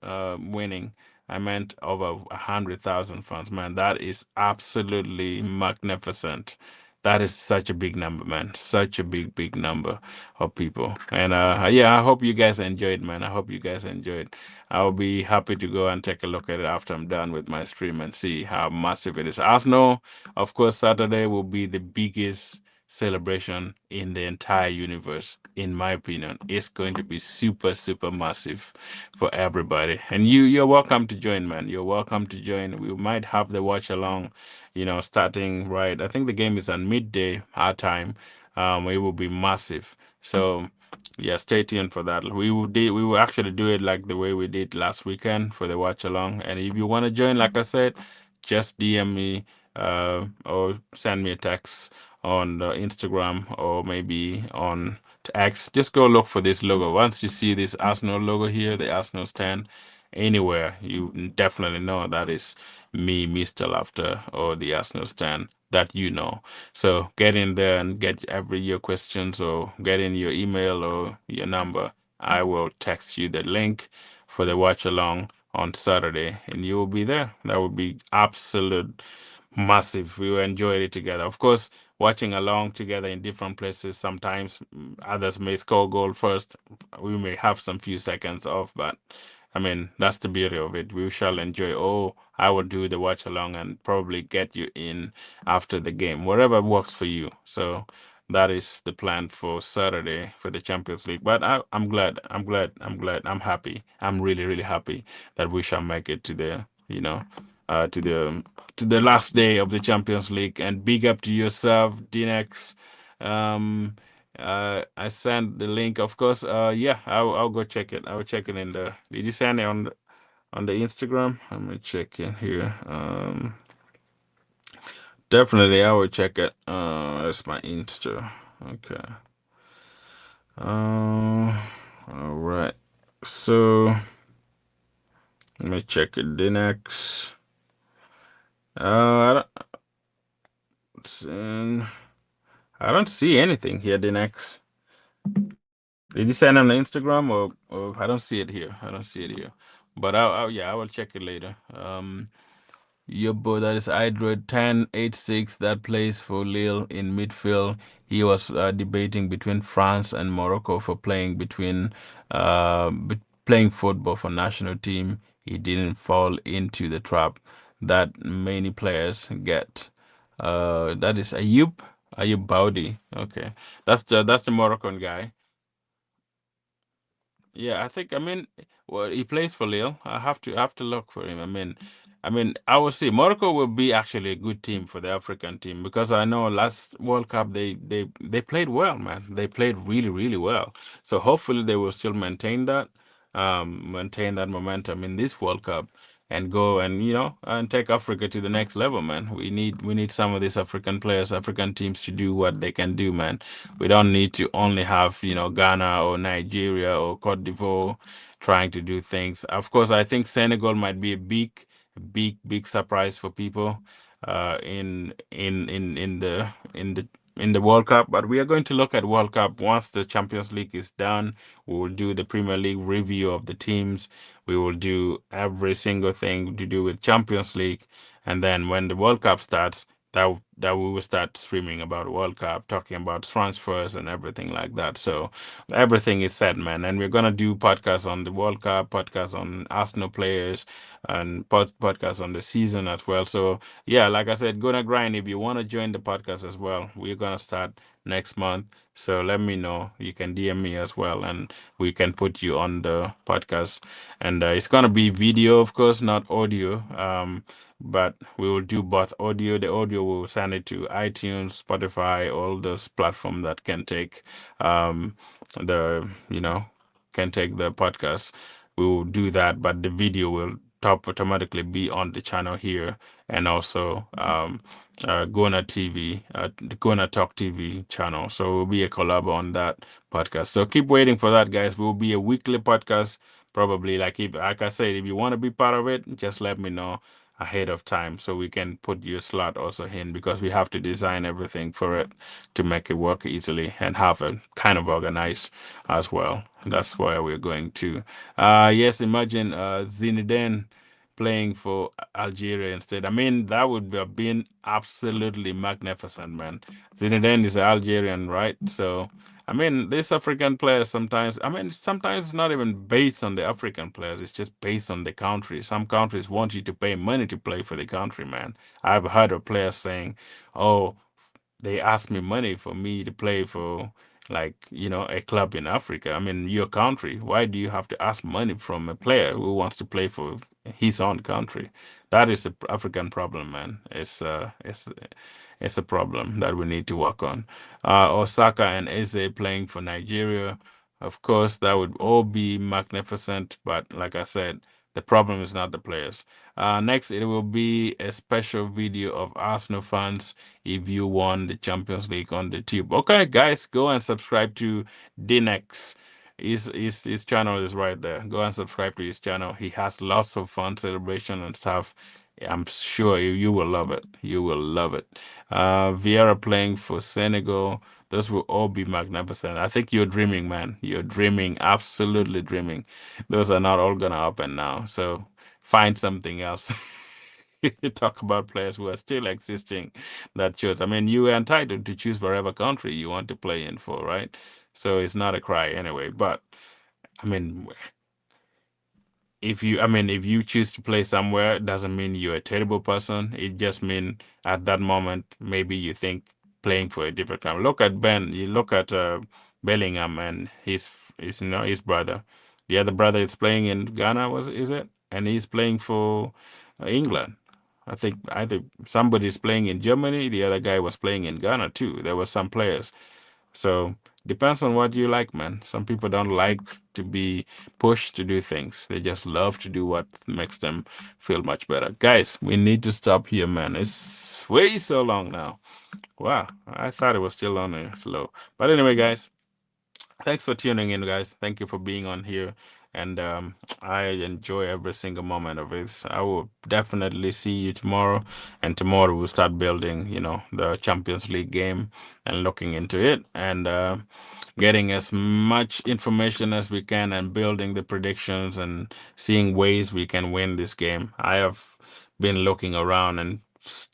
winning? I meant over 100,000 fans, man. That is absolutely magnificent. That is such a big number, man. Such a big number of people. And yeah, I hope you guys enjoyed, man. I hope you guys enjoyed. I'll be happy to go and take a look at it after I'm done with my stream and see how massive it is. Arsenal, of course, Saturday will be the biggest celebration in the entire universe, in my opinion. It's going to be super massive for everybody. And you're welcome to join, man. You're welcome to join. We might have the watch along, starting right. I think the game is at midday our time. It will be massive. So yeah, stay tuned for that. We will actually do it like the way we did last weekend for the watch along. And if you want to join, like I said, just DM me or send me a text on Instagram or maybe on X. Just go look for this logo. Once you see this Arsenal logo here, the Arsenal stand, anywhere, you definitely know that is me, Mr. Laughter, or the Arsenal stand that you know. So get in there and get every your questions or get in your email or your number. I will text you the link for the watch along on Saturday and you will be there. That would be absolute massive. We will enjoy it together. Of course, watching along together in different places. Sometimes others may score goal first. We may have some few seconds off, but I mean, that's the beauty of it. We shall enjoy. Oh, I will do the watch along and probably get you in after the game, whatever works for you. So that is the plan for Saturday for the Champions League. But I'm glad. I'm happy. I'm really happy that we shall make it to the, uh, to the to the last day of the Champions League. And big up to yourself, Dinex. Um, I sent the link, of course. Yeah, I'll go check it. I'll check it in the. Did you send it on the Instagram? Let me check in here. Definitely, I will check it. That's my Insta. Okay. All right. So let me check it. Dinex. I don't, I don't see anything here, Dinex. Did you send on the Instagram or I don't see it here. I don't see it here. But yeah, I will check it later. Your boy that is Idroid 1086 that plays for Lille in midfield. He was debating between France and Morocco for playing football for national team. He didn't fall into the trap that many players get. That is Ayub Baudi. Okay, that's the Moroccan guy. Yeah, I think. I mean, well, he plays for Lille. I have to look for him. I mean, I will see. Morocco will be actually a good team for the African team because I know last World Cup they played well, man. They played really well. So hopefully they will still maintain that momentum in this World Cup. and go and and take Africa to the next level, man. We need some of these African players, African teams to do what they can do, man. We don't need to only have Ghana or Nigeria or Cote d'Ivoire trying to do things. Of course, I think Senegal might be a big surprise for people in the World Cup. But we are going to look at World Cup once the Champions League is done. We will do the Premier League review of the teams. We will do every single thing to do with Champions League, and then when the World Cup starts, that we will start streaming about World Cup, talking about transfers and everything like that. So everything is set, man. And we're gonna do podcasts on the World Cup, podcasts on Arsenal players, and podcasts on the season as well. So yeah, like I said, gonna grind. If you want to join the podcast as well, we're gonna start next month. So let me know. You can DM me as well, and we can put you on the podcast. And it's gonna be video, of course, not audio. But we will do both audio. The audio will send it to iTunes, Spotify, all those platforms that can take the can take the podcast. We will do that, but the video will top automatically be on the channel here, and also Gona TV, the Gona Talk TV channel. So it will be a collab on that podcast. So keep waiting for that, guys. Will be a weekly podcast, probably. Like I said, if you want to be part of it, just let me know ahead of time so we can put your slot also in, because we have to design everything for it to make it work easily and have it kind of organized as well. That's why we're going to. Yes, imagine Zinedine playing for Algeria instead. I mean, that would have been absolutely magnificent, man. Zinedine is Algerian, right? So, I mean, these African players sometimes, I mean, sometimes it's not even based on the African players, it's just based on the country. Some countries want you to pay money to play for the country, man. I've heard of players saying, oh, they ask me money for me to play for, like, a club in Africa. I mean, your country. Why do you have to ask money from a player who wants to play for his own country? That is a African problem, man. It's a problem that we need to work on. Osaka and Eze playing for Nigeria. Of course, that would all be magnificent, but like I said, the problem is not the players. Next, it will be a special video of Arsenal fans if you won the Champions League on the tube. Okay, guys, go and subscribe to Dinex. His channel is right there. Go and subscribe to his channel. He has lots of fun celebration and stuff. I'm sure you will love it. You will love it. Vieira playing for Senegal. Those will all be magnificent. I think you're dreaming, man. You're dreaming, absolutely dreaming. Those are not all gonna happen now. So find something else. You talk about players who are still existing that choose. I mean, you are entitled to choose whatever country you want to play in for, right? So it's not a cry anyway. But I mean, if you choose to play somewhere, it doesn't mean you're a terrible person. It just means at that moment, maybe you think playing for a different country. Look at Ben. You look at Bellingham and his brother. The other brother is playing in Ghana, is it? And he's playing for England. I think either somebody's playing in Germany. The other guy was playing in Ghana too. There were some players. So depends on what you like, man. Some people don't like to be pushed to do things. They just love to do what makes them feel much better. Guys, we need to stop here, man. It's way so long now. Wow, I thought it was still on slow. But anyway, guys, thanks for tuning in, guys. Thank you for being on here. And I enjoy every single moment of it. I will definitely see you tomorrow. And tomorrow we'll start building, the Champions League game and looking into it and getting as much information as we can and building the predictions and seeing ways we can win this game. I have been looking around and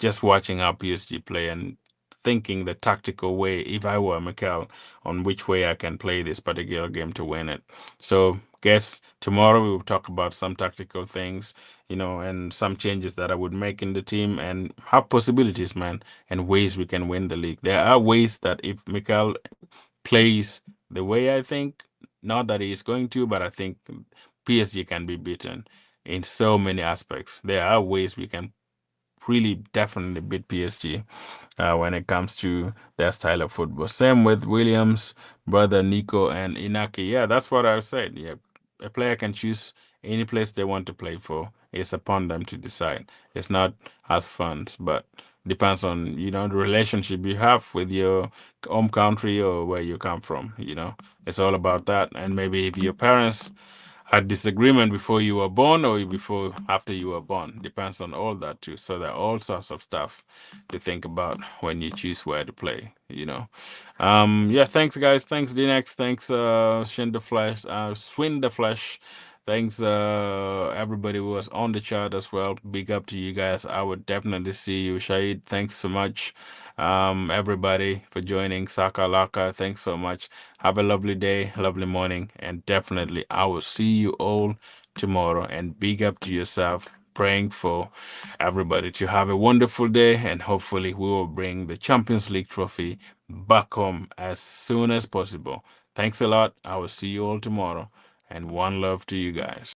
just watching how PSG play and thinking the tactical way, if I were Mikel, on which way I can play this particular game to win it. So, guess tomorrow we will talk about some tactical things, and some changes that I would make in the team and have possibilities, man, and ways we can win the league. There are ways that if Mikel plays the way I think, not that he's going to, but I think PSG can be beaten in so many aspects. There are ways we can really definitely beat PSG when it comes to their style of football. Same with Williams, brother Nico, and Inaki. Yeah, that's what I said. Yeah, a player can choose any place they want to play for. It's upon them to decide. It's not as funds, but depends on the relationship you have with your home country or where you come from. It's all about that. And maybe if your parents had disagreement before you were born or before after you were born, depends on all that too. So there are all sorts of stuff to think about when you choose where to play. Yeah, thanks guys. Thanks DNX. Thanks Shin the Flesh, Swin the Flesh. Thanks everybody who was on the chat as well. Big up to you guys. I would definitely see you. Shahid, thanks so much. Everybody for joining. Saka Laka, thanks so much. Have a lovely day, lovely morning, and definitely I will see you all tomorrow. And big up to yourself. Praying for everybody to have a wonderful day, and hopefully we will bring the Champions League trophy back home as soon as possible. Thanks a lot. I will see you all tomorrow, and one love to you guys.